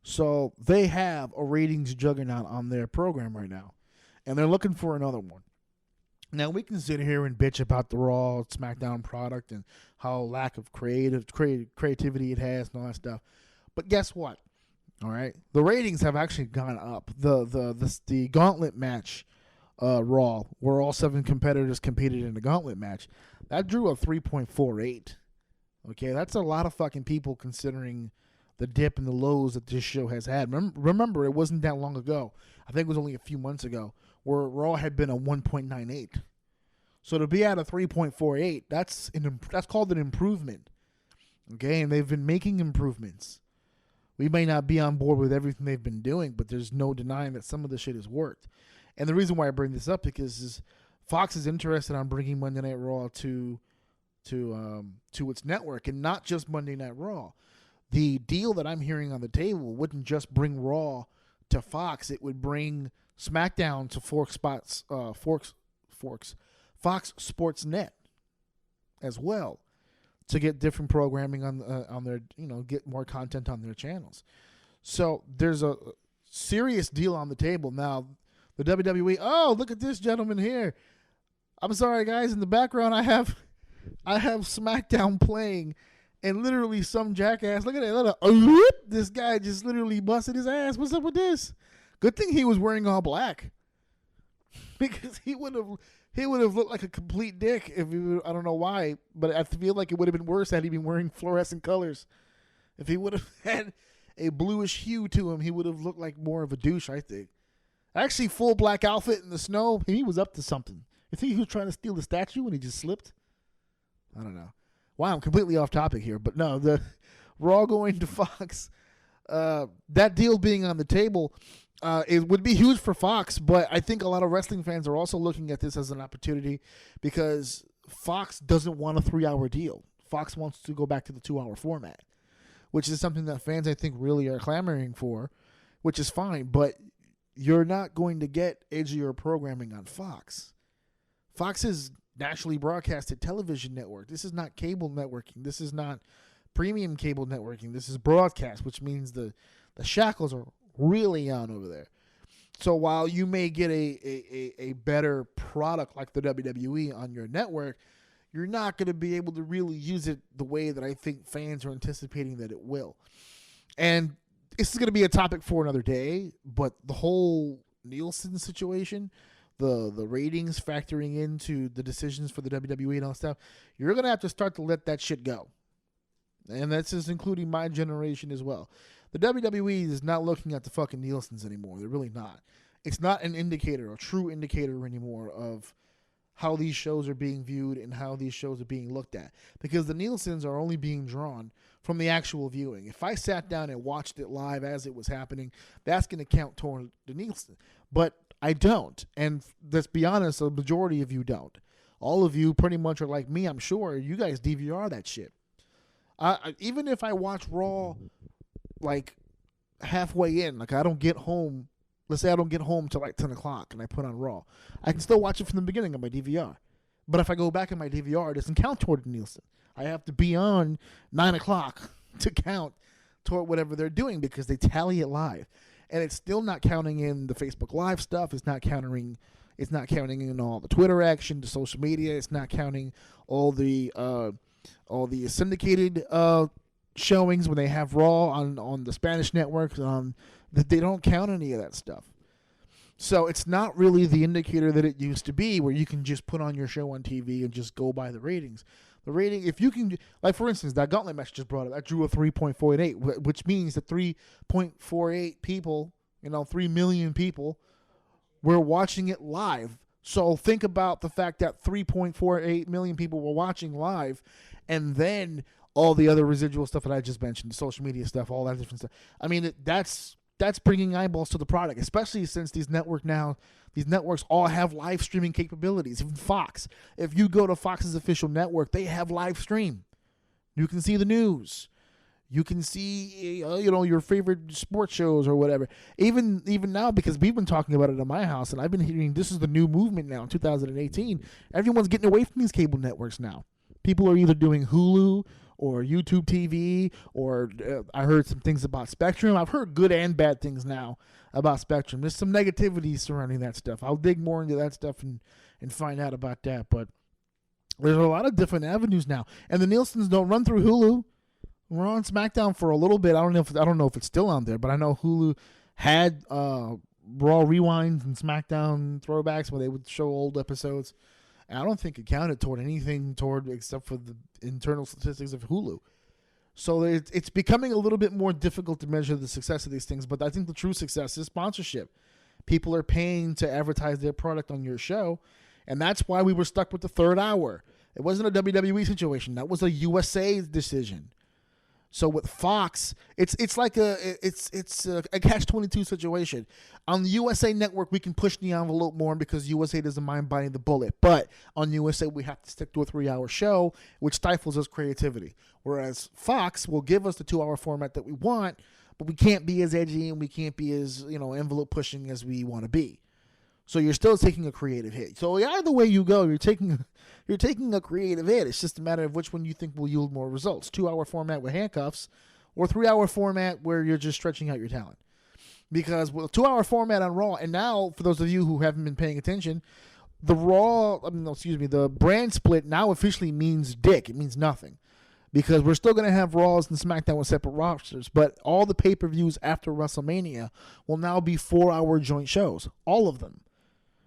So they have a ratings juggernaut on their program right now, and they're looking for another one. Now, we can sit here and bitch about the Raw Smackdown product and how lack of creativity it has and all that stuff. But guess what? All right, the ratings have actually gone up. The gauntlet match, Raw, where all 7 competitors competed in the gauntlet match, that drew a 3.48. Okay, that's a lot of fucking people considering the dip and the lows that this show has had. Remember, it wasn't that long ago. I think it was only a few months ago where Raw had been a 1.98. So to be at a 3.48, that's called an improvement. Okay, and they've been making improvements. We may not be on board with everything they've been doing, but there's no denying that some of the shit has worked. And the reason why I bring this up is Fox is interested on bringing Monday Night Raw to its network, and not just Monday Night Raw. The deal that I'm hearing on the table wouldn't just bring Raw to Fox; it would bring SmackDown to Fox Sports Net as well, to get different programming on their, get more content on their channels. So there's a serious deal on the table now. The WWE. Oh, look at this gentleman here. I'm sorry, guys. In the background, I have SmackDown playing, and literally some jackass. Look at that! This guy just literally busted his ass. What's up with this? Good thing he was wearing all black, because he would have looked like a complete dick if he, I don't know why, but I feel like it would have been worse had he been wearing fluorescent colors. If he would have had a bluish hue to him, he would have looked like more of a douche, I think. Actually, full black outfit in the snow, he was up to something. You think he was trying to steal the statue and he just slipped? I don't know. Wow, I'm completely off topic here, but no, the Raw going to Fox, that deal being on the table, it would be huge for Fox, but I think a lot of wrestling fans are also looking at this as an opportunity because Fox doesn't want a 3-hour deal. Fox wants to go back to the 2-hour format, which is something that fans, I think, really are clamoring for, which is fine, but you're not going to get edgier programming on Fox. Fox is nationally broadcasted television network. This is not cable networking. This is not premium cable networking. This is broadcast, which means the shackles are really on over there. So while you may get a better product like the WWE on your network, you're not going to be able to really use it the way that I think fans are anticipating that it will. And this is going to be a topic for another day, but the whole Nielsen situation, the ratings factoring into the decisions for the WWE and all that stuff, you're going to have to start to let that shit go. And that's just including my generation as well. The WWE is not looking at the fucking Nielsen's anymore. They're really not. It's not an indicator, a true indicator anymore of how these shows are being viewed and how these shows are being looked at. Because the Nielsen's are only being drawn from the actual viewing. If I sat down and watched it live as it was happening, that's going to count toward the Nielsen. But I don't. And let's be honest, a majority of you don't. All of you pretty much are like me, I'm sure. You guys DVR that shit. Even if I watch Raw like halfway in, like I don't get home, let's say I don't get home till like 10 o'clock and I put on Raw, I can still watch it from the beginning on my DVR. But if I go back in my DVR, it doesn't count toward Nielsen. I have to be on 9 o'clock to count toward whatever they're doing because they tally it live. And it's still not counting in the Facebook Live stuff. It's not counting in all the Twitter action, the social media. It's not counting all the syndicated showings when they have Raw on the Spanish network. That they don't count any of that stuff. So it's not really the indicator that it used to be, where you can just put on your show on TV and just go by the ratings. The rating, if you can, like for instance, that Gauntlet match just brought up, that drew a 3.48, which means that 3.48 people, 3 million people were watching it live. So think about the fact that 3.48 million people were watching live, and then all the other residual stuff that I just mentioned, the social media stuff, all that different stuff. I mean, that's bringing eyeballs to the product, especially since these networks all have live streaming capabilities. Even Fox, if you go to Fox's official network, they have live stream. You can see the news. You can see, your favorite sports shows or whatever. Even now, because we've been talking about it in my house, and I've been hearing this is the new movement now in 2018. Everyone's getting away from these cable networks now. People are either doing Hulu or YouTube TV, or I heard some things about Spectrum. I've heard good and bad things now about Spectrum. There's some negativity surrounding that stuff. I'll dig more into that stuff and find out about that. But there's a lot of different avenues now. And the Nielsen's don't run through Hulu. We're on Smackdown for a little bit. I don't know if it's still on there, but I know Hulu had Raw rewinds and Smackdown throwbacks where they would show old episodes. And I don't think it counted toward anything except for the internal statistics of Hulu. So it's becoming a little bit more difficult to measure the success of these things. But I think the true success is sponsorship. People are paying to advertise their product on your show, and that's why we were stuck with the third hour. It wasn't a WWE situation. That was a USA decision. So with Fox, it's like a catch-22 situation. On the USA Network, we can push the envelope more because USA doesn't mind biting the bullet. But on USA, we have to stick to a 3-hour show, which stifles us creativity. Whereas Fox will give us the 2-hour format that we want, but we can't be as edgy and we can't be as envelope pushing as we want to be. So you're still taking a creative hit. So either way you go, you're taking a creative hit. It's just a matter of which one you think will yield more results. 2-hour format with handcuffs, or 3-hour format where you're just stretching out your talent. Because with a 2-hour format on Raw, and now for those of you who haven't been paying attention, the brand split now officially means dick. It means nothing. because we're still going to have Raws and SmackDown with separate rosters, but all the pay-per-views after WrestleMania will now be 4-hour joint shows. All of them.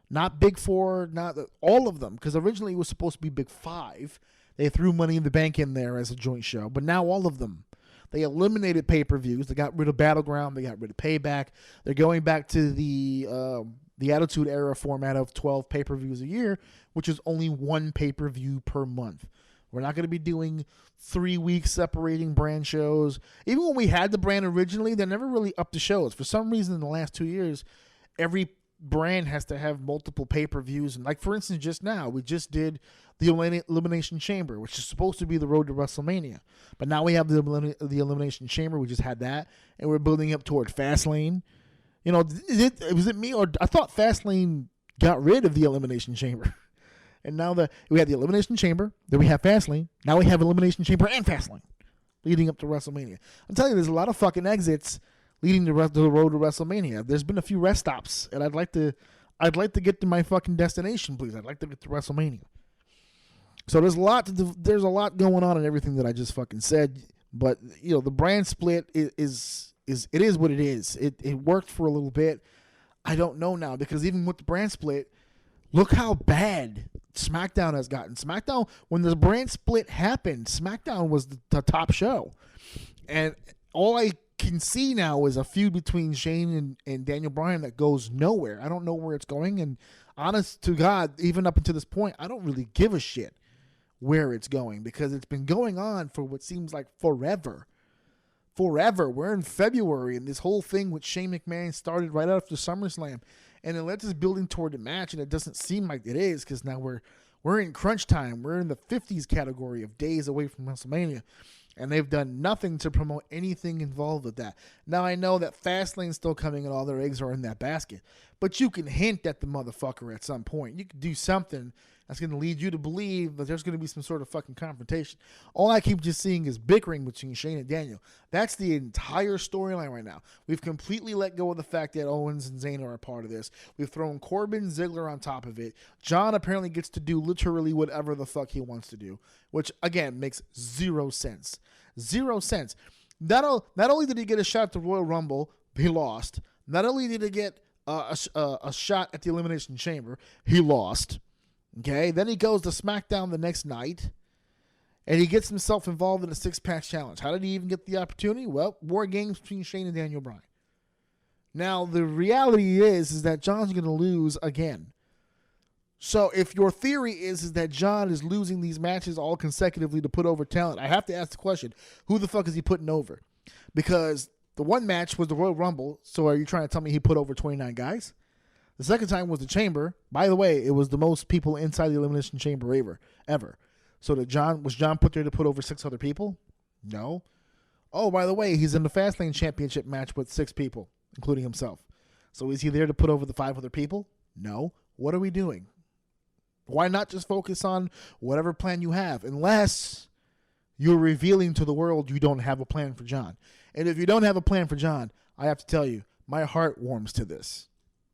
Not Big Four, not all of them, because originally it was supposed to be Big Five. They threw Money in the Bank in there as a joint show, but now all of them. They eliminated pay-per-views. They got rid of Battleground. They got rid of Payback. They're going back to the Attitude Era format of 12 pay-per-views a year, which is only one pay-per-view per month. We're not going to be doing 3 weeks separating brand shows. Even when we had the brand originally, they're never really up to shows. For some reason, in the last 2 years, every brand has to have multiple pay-per-views. And like, for instance, just now, we just did the Elimination Chamber, which is supposed to be the road to WrestleMania. But now we have the Elimination Chamber. We just had that. And we're building up toward Fastlane. You know, was it me? Or I thought Fastlane got rid of the Elimination Chamber. And now we have the Elimination Chamber, then we have Fastlane. Now we have Elimination Chamber and Fastlane leading up to WrestleMania. I'm telling you, there's a lot of fucking exits leading to the road to WrestleMania. There's been a few rest stops, and I'd like to get to my fucking destination, please. I'd like to get to WrestleMania. So there's a lot going on in everything that I just fucking said. But you know, the brand split is what it is. It worked for a little bit. I don't know now, because even with the brand split, look how bad SmackDown has gotten. SmackDown, when the brand split happened, SmackDown was the top show. And all I can see now is a feud between Shane and Daniel Bryan that goes nowhere. I don't know where it's going. And honest to God, even up until this point, I don't really give a shit where it's going, because it's been going on for what seems like forever. Forever. We're in February, and this whole thing with Shane McMahon started right after SummerSlam. And it led us building toward the match, and it doesn't seem like it is, because now we're in crunch time. We're in the 50s category of days away from WrestleMania, and they've done nothing to promote anything involved with that. Now, I know that Fastlane's still coming and all their eggs are in that basket, but you can hint at the motherfucker at some point. You can do something that's going to lead you to believe that there's going to be some sort of fucking confrontation. All I keep just seeing is bickering between Shane and Daniel. That's the entire storyline right now. We've completely let go of the fact that Owens and Zayn are a part of this. We've thrown Corbin, Ziggler on top of it. John apparently gets to do literally whatever the fuck he wants to do, which, again, makes zero sense. Zero sense. Not only did he get a shot at the Royal Rumble, he lost. Not only did he get a shot at the Elimination Chamber, he lost. Okay, then he goes to SmackDown the next night, and he gets himself involved in a six-pack challenge. How did he even get the opportunity? Well, war games between Shane and Daniel Bryan. Now, the reality is that John's going to lose again. So if your theory is that John is losing these matches all consecutively to put over talent, I have to ask the question, who the fuck is he putting over? Because the one match was the Royal Rumble, so are you trying to tell me he put over 29 guys? The second time was the Chamber. By the way, it was the most people inside the Elimination Chamber ever. So was John put there to put over 6 other people? No. Oh, by the way, he's in the Fastlane Championship match with 6 people, including himself. So is he there to put over the 5 other people? No. What are we doing? Why not just focus on whatever plan you have, unless you're revealing to the world you don't have a plan for John. And if you don't have a plan for John, I have to tell you, my heart warms to this.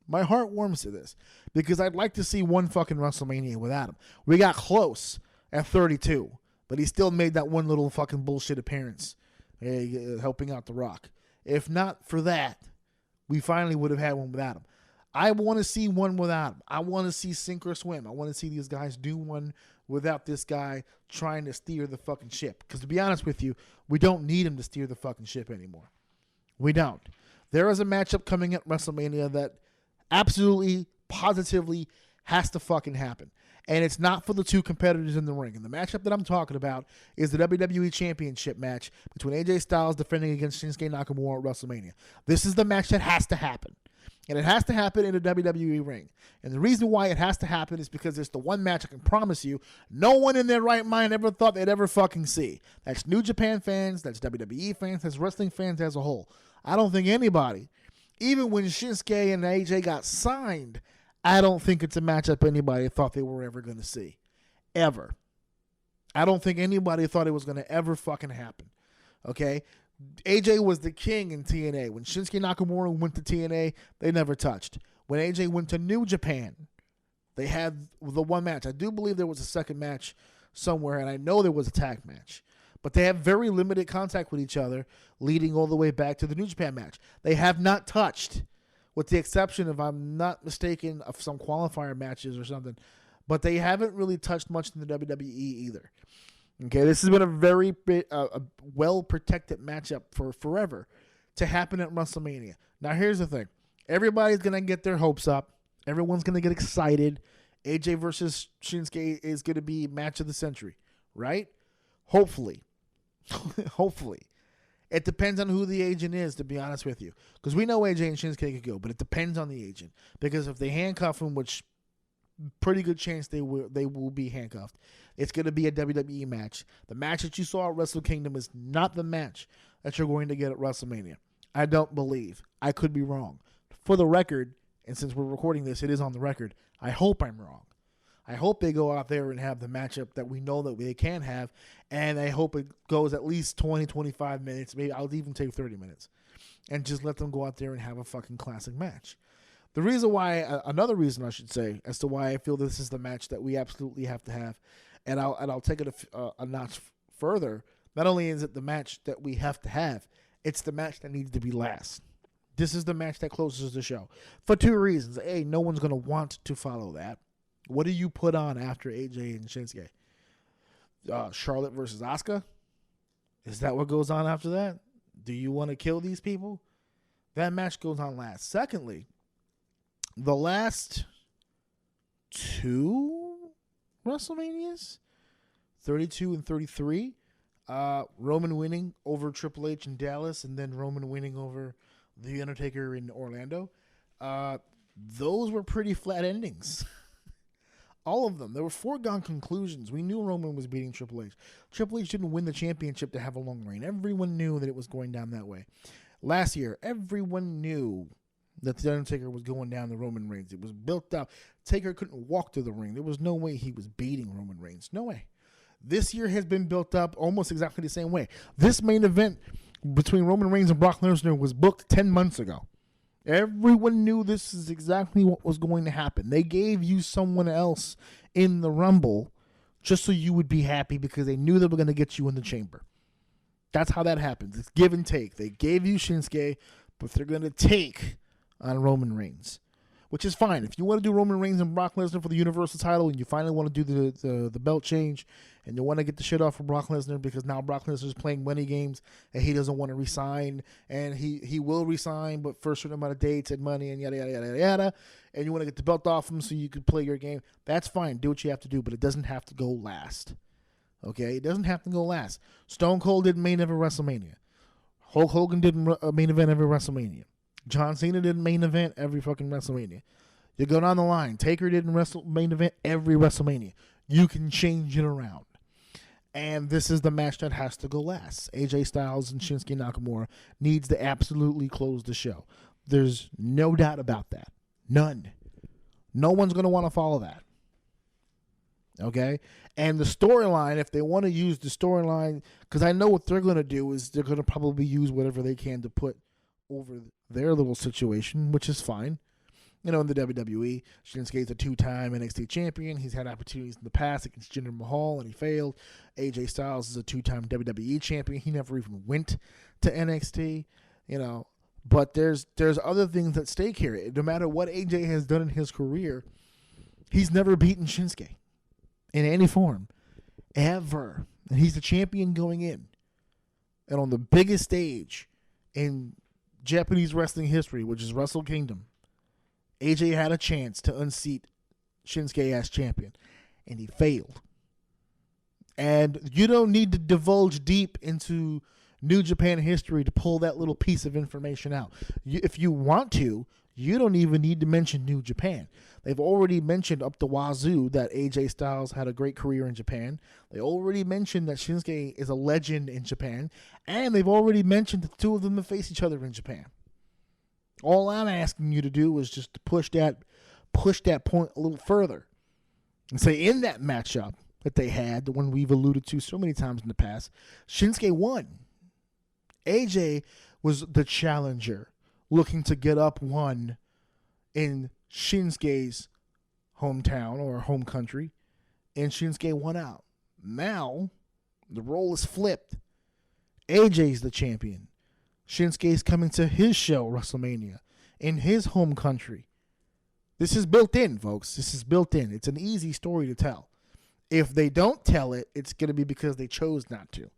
My heart warms to this, because I'd like to see one fucking WrestleMania without him. We got close at 32, but he still made that one little fucking bullshit appearance, helping out The Rock. If not for that, we finally would have had one without him. I want to see one without him. I want to see sink or swim. I want to see these guys do one without this guy trying to steer the fucking ship. Because to be honest with you, we don't need him to steer the fucking ship anymore. We don't. There is a matchup coming at WrestleMania that absolutely, positively has to fucking happen. And it's not for the 2 competitors in the ring. And the matchup that I'm talking about is the WWE Championship match between AJ Styles defending against Shinsuke Nakamura at WrestleMania. This is the match that has to happen. And it has to happen in a WWE ring. And the reason why it has to happen is because it's the one match I can promise you no one in their right mind ever thought they'd ever fucking see. That's New Japan fans, that's WWE fans, that's wrestling fans as a whole. I don't think anybody, even when Shinsuke and AJ got signed, I don't think it's a matchup anybody thought they were ever going to see. Ever. I don't think anybody thought it was going to ever fucking happen. Okay? AJ was the king in TNA. When Shinsuke Nakamura went to TNA, they never touched. When AJ went to New Japan, they had the one match. I do believe there was a second match somewhere, and I know there was a tag match. But they have very limited contact with each other, leading all the way back to the New Japan match. They have not touched, with the exception, if I'm not mistaken, of some qualifier matches or something. But they haven't really touched much in the WWE either. Okay, this has been a very well-protected matchup for forever to happen at WrestleMania. Now, here's the thing. Everybody's going to get their hopes up. Everyone's going to get excited. AJ versus Shinsuke is going to be match of the century, right? Hopefully. Hopefully. It depends on who the agent is, to be honest with you. Because we know AJ and Shinsuke could go, but it depends on the agent. Because if they handcuff him, which pretty good chance they will be handcuffed, it's going to be a WWE match. The match that you saw at Wrestle Kingdom is not the match that you're going to get at WrestleMania. I don't believe. I could be wrong. For the record, and since we're recording this, it is on the record, I hope I'm wrong. I hope they go out there and have the matchup that we know that they can have, and I hope it goes at least 20, 25 minutes. Maybe I'll even take 30 minutes, and just let them go out there and have a fucking classic match. The reason why, another reason I should say, as to why I feel this is the match that we absolutely have to have, and I'll take it a notch further. Not only is it the match that we have to have, it's the match that needs to be last. This is the match that closes the show. For two reasons. A, no one's going to want to follow that. What do you put on after AJ and Shinsuke? Charlotte versus Asuka? Is that what goes on after that? Do you want to kill these people? That match goes on last. Secondly, the last two WrestleManias, 32 and 33, Roman winning over Triple H in Dallas, and then Roman winning over The Undertaker in Orlando. Those were pretty flat endings. All of them. There were foregone conclusions. We knew Roman was beating Triple H. Triple H didn't win the championship to have a long reign. Everyone knew that it was going down that way. Last year, everyone knew that The Undertaker was going down the Roman Reigns. It was built up. Taker couldn't walk to the ring. There was no way he was beating Roman Reigns. No way. This year has been built up almost exactly the same way. This main event between Roman Reigns and Brock Lesnar was booked 10 months ago. Everyone knew this is exactly what was going to happen. They gave you someone else in the Rumble just so you would be happy because they knew they were going to get you in the chamber. That's how that happens. It's give and take. They gave you Shinsuke, but they're going to take on Roman Reigns, which is fine. If you want to do Roman Reigns and Brock Lesnar for the Universal title and you finally want to do the belt change and you want to get the shit off of Brock Lesnar because now Brock Lesnar is playing money games and he doesn't want to resign, and he will resign, but for a certain amount of dates and money and yada, yada, yada, yada, and you want to get the belt off him so you can play your game, that's fine. Do what you have to do, but it doesn't have to go last. Okay? It doesn't have to go last. Stone Cold didn't main event WrestleMania. Hulk Hogan didn't main event every WrestleMania. John Cena didn't main event every fucking WrestleMania. You go down the line. Taker didn't main event every WrestleMania. You can change it around. And this is the match that has to go last. AJ Styles and Shinsuke Nakamura needs to absolutely close the show. There's no doubt about that. None. No one's going to want to follow that. Okay? And the storyline, if they want to use the storyline, because I know what they're going to do is they're going to probably use whatever they can to put over their little situation, which is fine. You know, in the WWE, Shinsuke's a two-time NXT champion. He's had opportunities in the past against Jinder Mahal, and he failed. AJ Styles is a two-time WWE champion. He never even went to NXT, you know. But there's other things at stake here. No matter what AJ has done in his career, he's never beaten Shinsuke in any form, ever. And he's the champion going in. And on the biggest stage in Japanese wrestling history, which is Wrestle Kingdom, AJ had a chance to unseat Shinsuke as champion, and he failed. And you don't need to divulge deep into New Japan history to pull that little piece of information out. If you want to, you don't even need to mention New Japan. They've already mentioned up the wazoo that AJ Styles had a great career in Japan. They already mentioned that Shinsuke is a legend in Japan. And they've already mentioned that the two of them have faced each other in Japan. All I'm asking you to do is just to push that point a little further. And say in that matchup that they had, the one we've alluded to so many times in the past, Shinsuke won. AJ was the challenger looking to get up one in Shinsuke's hometown or home country, and Shinsuke won out. Now, The role is flipped. AJ's the champion. Shinsuke's coming to his show, WrestleMania, in his home country. This is built in, folks. This is built in. It's an easy story to tell. If they don't tell it, it's going to be because they chose not to,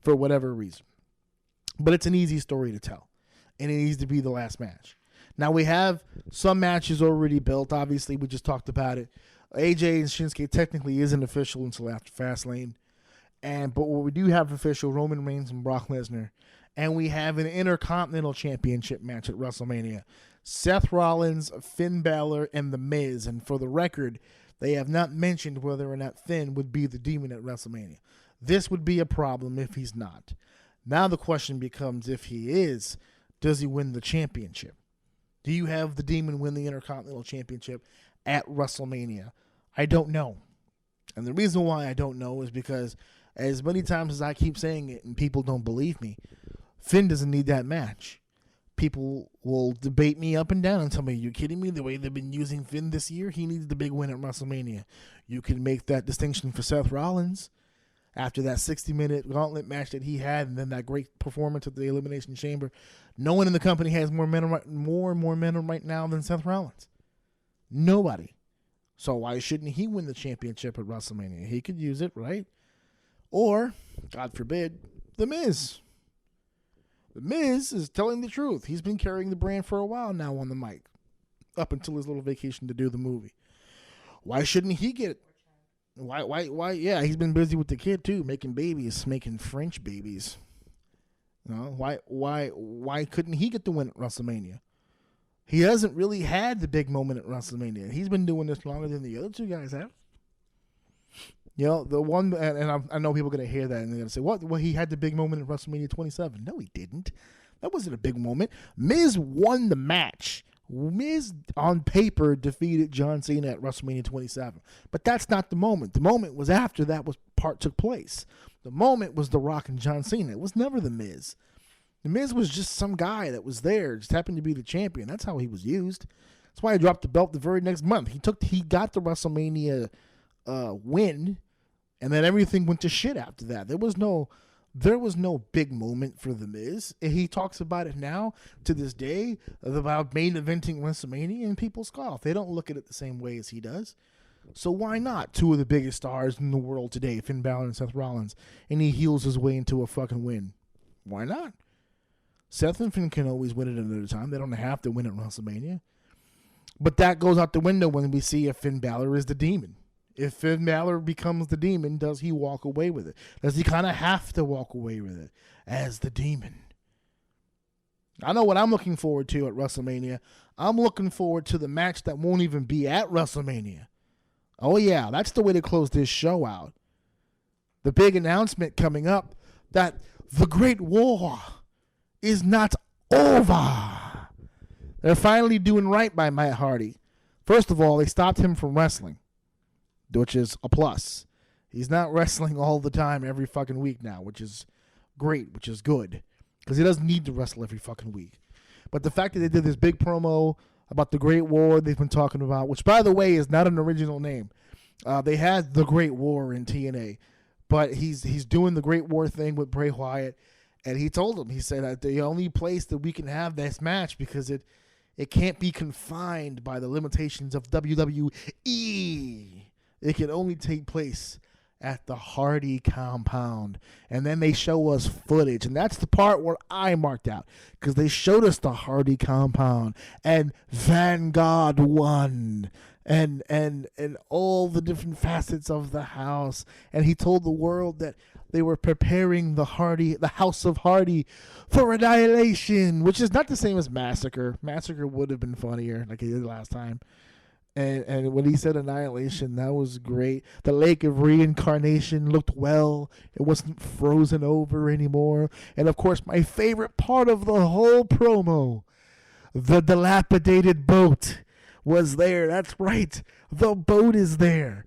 for whatever reason. But it's an easy story to tell, and it needs to be the last match. Now, we have some matches already built. Obviously, we just talked about it. AJ and Shinsuke technically isn't official until after Fastlane. But what we do have official, Roman Reigns and Brock Lesnar. And we have an Intercontinental Championship match at WrestleMania. Seth Rollins, Finn Balor, and The Miz. And for the record, they have not mentioned whether or not Finn would be the Demon at WrestleMania. This would be a problem if he's not. Now the question becomes, if he is, does he win the championship? Do you have the Demon win the Intercontinental Championship at WrestleMania? I don't know. And the reason why I don't know is because as many times as I keep saying it and people don't believe me, Finn doesn't need that match. People will debate me up and down and tell me, you're kidding me? The way they've been using Finn this year, he needs the big win at WrestleMania. You can make that distinction for Seth Rollins after that 60-minute gauntlet match that he had and then that great performance at the Elimination Chamber. No one in the company has more momentum right now than Seth Rollins. Nobody. So why shouldn't he win the championship at WrestleMania? He could use it, right? Or, God forbid, The Miz. The Miz is telling the truth. He's been carrying the brand for a while now on the mic, up until his little vacation to do the movie. Why shouldn't he get it? Why? Yeah, he's been busy with the kid too, making babies, making French babies. You know, why couldn't he get the win at WrestleMania? He hasn't really had the big moment at WrestleMania. He's been doing this longer than the other two guys have. You know, the one, and I know people are going to hear that and they're going to say, what? Well, he had the big moment at WrestleMania 27. No, he didn't. That wasn't a big moment. Miz won the match. Miz, on paper, defeated John Cena at WrestleMania 27. But that's not the moment. The moment was after that part took place. The moment was The Rock and John Cena. It was never The Miz. The Miz was just some guy that was there, just happened to be the champion. That's how he was used. That's why he dropped the belt the very next month. He got the WrestleMania win, and then everything went to shit after that. There was no big moment for The Miz. And he talks about it now to this day about main eventing WrestleMania, and people scoff. They don't look at it the same way as he does. So why not two of the biggest stars in the world today, Finn Balor and Seth Rollins, and he heals his way into a fucking win? Why not? Seth and Finn can always win it another time. They don't have to win at WrestleMania. But that goes out the window when we see if Finn Balor is the Demon. If Finn Balor becomes the Demon, does he walk away with it? Does he kind of have to walk away with it as the Demon? I know what I'm looking forward to at WrestleMania. I'm looking forward to the match that won't even be at WrestleMania. Oh, yeah, that's the way to close this show out. The big announcement coming up that the Great War is not over. They're finally doing right by Matt Hardy. First of all, they stopped him from wrestling, which is a plus. He's not wrestling all the time every fucking week now, which is great, which is good, because he doesn't need to wrestle every fucking week. But the fact that they did this big promo about the Great War they've been talking about, which, by the way, is not an original name. They had the Great War in TNA, but he's doing the Great War thing with Bray Wyatt, and he told him, he said that the only place that we can have this match, because it can't be confined by the limitations of WWE. It can only take place at the Hardy compound. And then they show us footage. And that's the part where I marked out, because they showed us the Hardy compound and Vanguard won and all the different facets of the house. And he told the world that they were preparing the House of Hardy for annihilation, which is not the same as Massacre. Massacre would have been funnier, like he did last time. And when he said annihilation, that was great. The Lake of Reincarnation looked well. It wasn't frozen over anymore. And, of course, my favorite part of the whole promo, the dilapidated boat was there. That's right. The boat is there.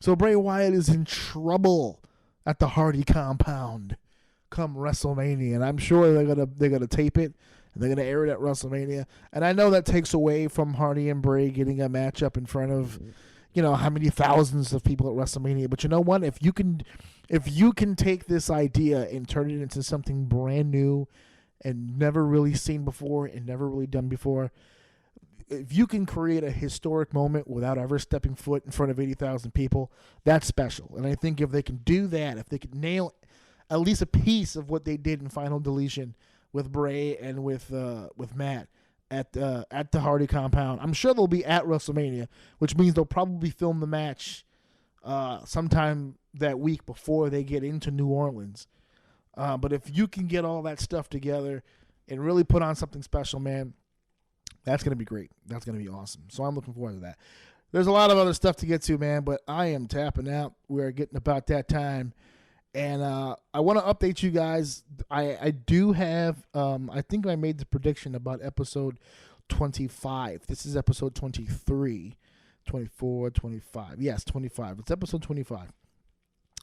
So Bray Wyatt is in trouble at the Hardy compound come WrestleMania. And I'm sure they're gonna tape it. They're going to air it at WrestleMania. And I know that takes away from Hardy and Bray getting a matchup in front of, how many thousands of people at WrestleMania. But you know what? If you can take this idea and turn it into something brand new and never really seen before and never really done before, if you can create a historic moment without ever stepping foot in front of 80,000 people, that's special. And I think if they can do that, if they can nail at least a piece of what they did in Final Deletion with Bray and with Matt at the Hardy compound, I'm sure they'll be at WrestleMania, which means they'll probably film the match sometime that week before they get into New Orleans. But if you can get all that stuff together and really put on something special, man, that's going to be great. That's going to be awesome. So I'm looking forward to that. There's a lot of other stuff to get to, man, but I am tapping out. We're getting about that time. And I want to update you guys. I do have, I think I made the prediction about episode 25. This is episode 23, 24, 25. Yes, 25. It's episode 25.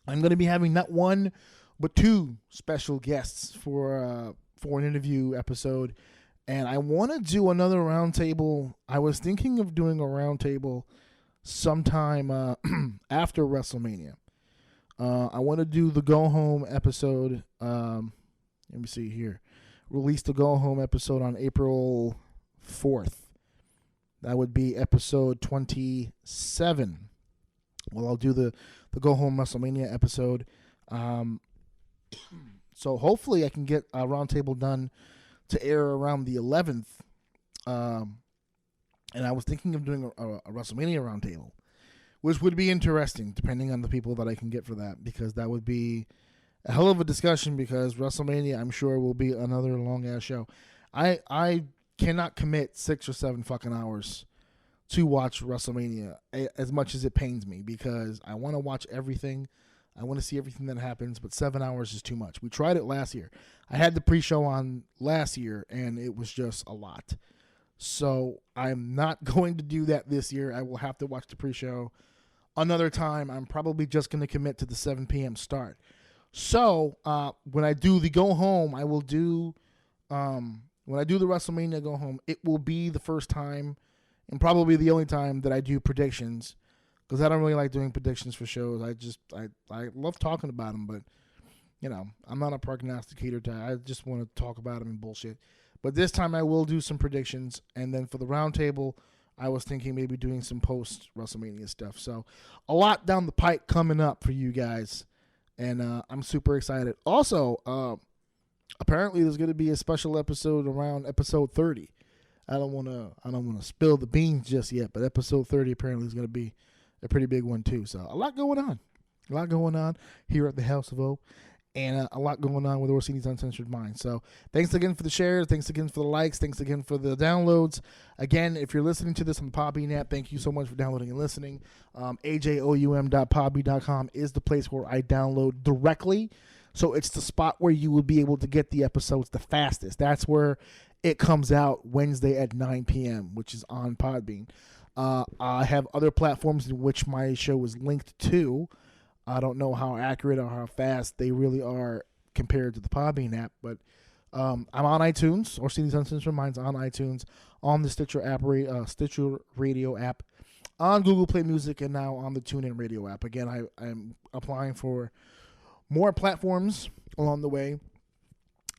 I'm going to be having not one, but two special guests for an interview episode. And I want to do another roundtable. I was thinking of doing a roundtable sometime after WrestleMania. I want to do the Go Home episode. Let me see here. Release the Go Home episode on April 4th. That would be episode 27. Well, I'll do the Go Home WrestleMania episode. So hopefully I can get a roundtable done to air around the 11th. And I was thinking of doing a WrestleMania roundtable, which would be interesting depending on the people that I can get for that, because that would be a hell of a discussion, because WrestleMania, I'm sure, will be another long-ass show. I cannot commit 6 or 7 fucking hours to watch WrestleMania, as much as it pains me, because I want to watch everything. I want to see everything that happens, but 7 hours is too much. We tried it last year. I had the pre-show on last year, and it was just a lot. So I'm not going to do that this year. I will have to watch the pre-show another time. I'm probably just going to commit to the 7 p.m. start. So when I do the Go Home, I will do when I do the WrestleMania Go Home, it will be the first time and probably the only time that I do predictions, because I don't really like doing predictions for shows. I love talking about them, but I'm not a prognosticator. I just want to talk about them and bullshit. But this time I will do some predictions, and then for the roundtable, I was thinking maybe doing some post-WrestleMania stuff. So a lot down the pike coming up for you guys, and I'm super excited. Also, apparently there's going to be a special episode around episode 30. I don't want to spill the beans just yet, but episode 30 apparently is going to be a pretty big one too. So a lot going on. A lot going on here at the House of O. And a lot going on with Orsini's Uncensored Mind. So thanks again for the shares. Thanks again for the likes. Thanks again for the downloads. Again, if you're listening to this on the Podbean app, thank you so much for downloading and listening. ajoum.podbean.com is the place where I download directly. So it's the spot where you will be able to get the episodes the fastest. That's where it comes out Wednesday at 9 p.m., which is on Podbean. I have other platforms in which my show is linked to. I don't know how accurate or how fast they really are compared to the Podbean app, but I'm on iTunes. Orsini's Uncensored Mind's on iTunes, on the Stitcher Stitcher Radio app, on Google Play Music, and now on the TuneIn Radio app. Again, I'm applying for more platforms along the way,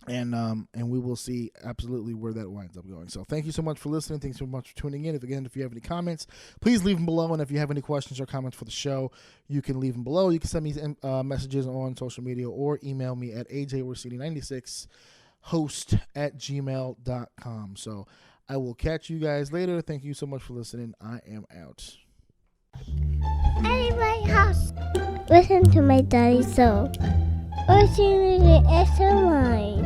and we will see absolutely where that winds up going. So thank you so much for listening. Thanks so much for tuning in. If you have any comments, please leave them below. And if you have any questions or comments for the show, you can leave them below. You can send me messages on social media or email me at ajorsini96host@gmail.com. So I will catch you guys later. Thank you so much for listening. I am out. At my house, listen to my daddy show. Orsini is mine.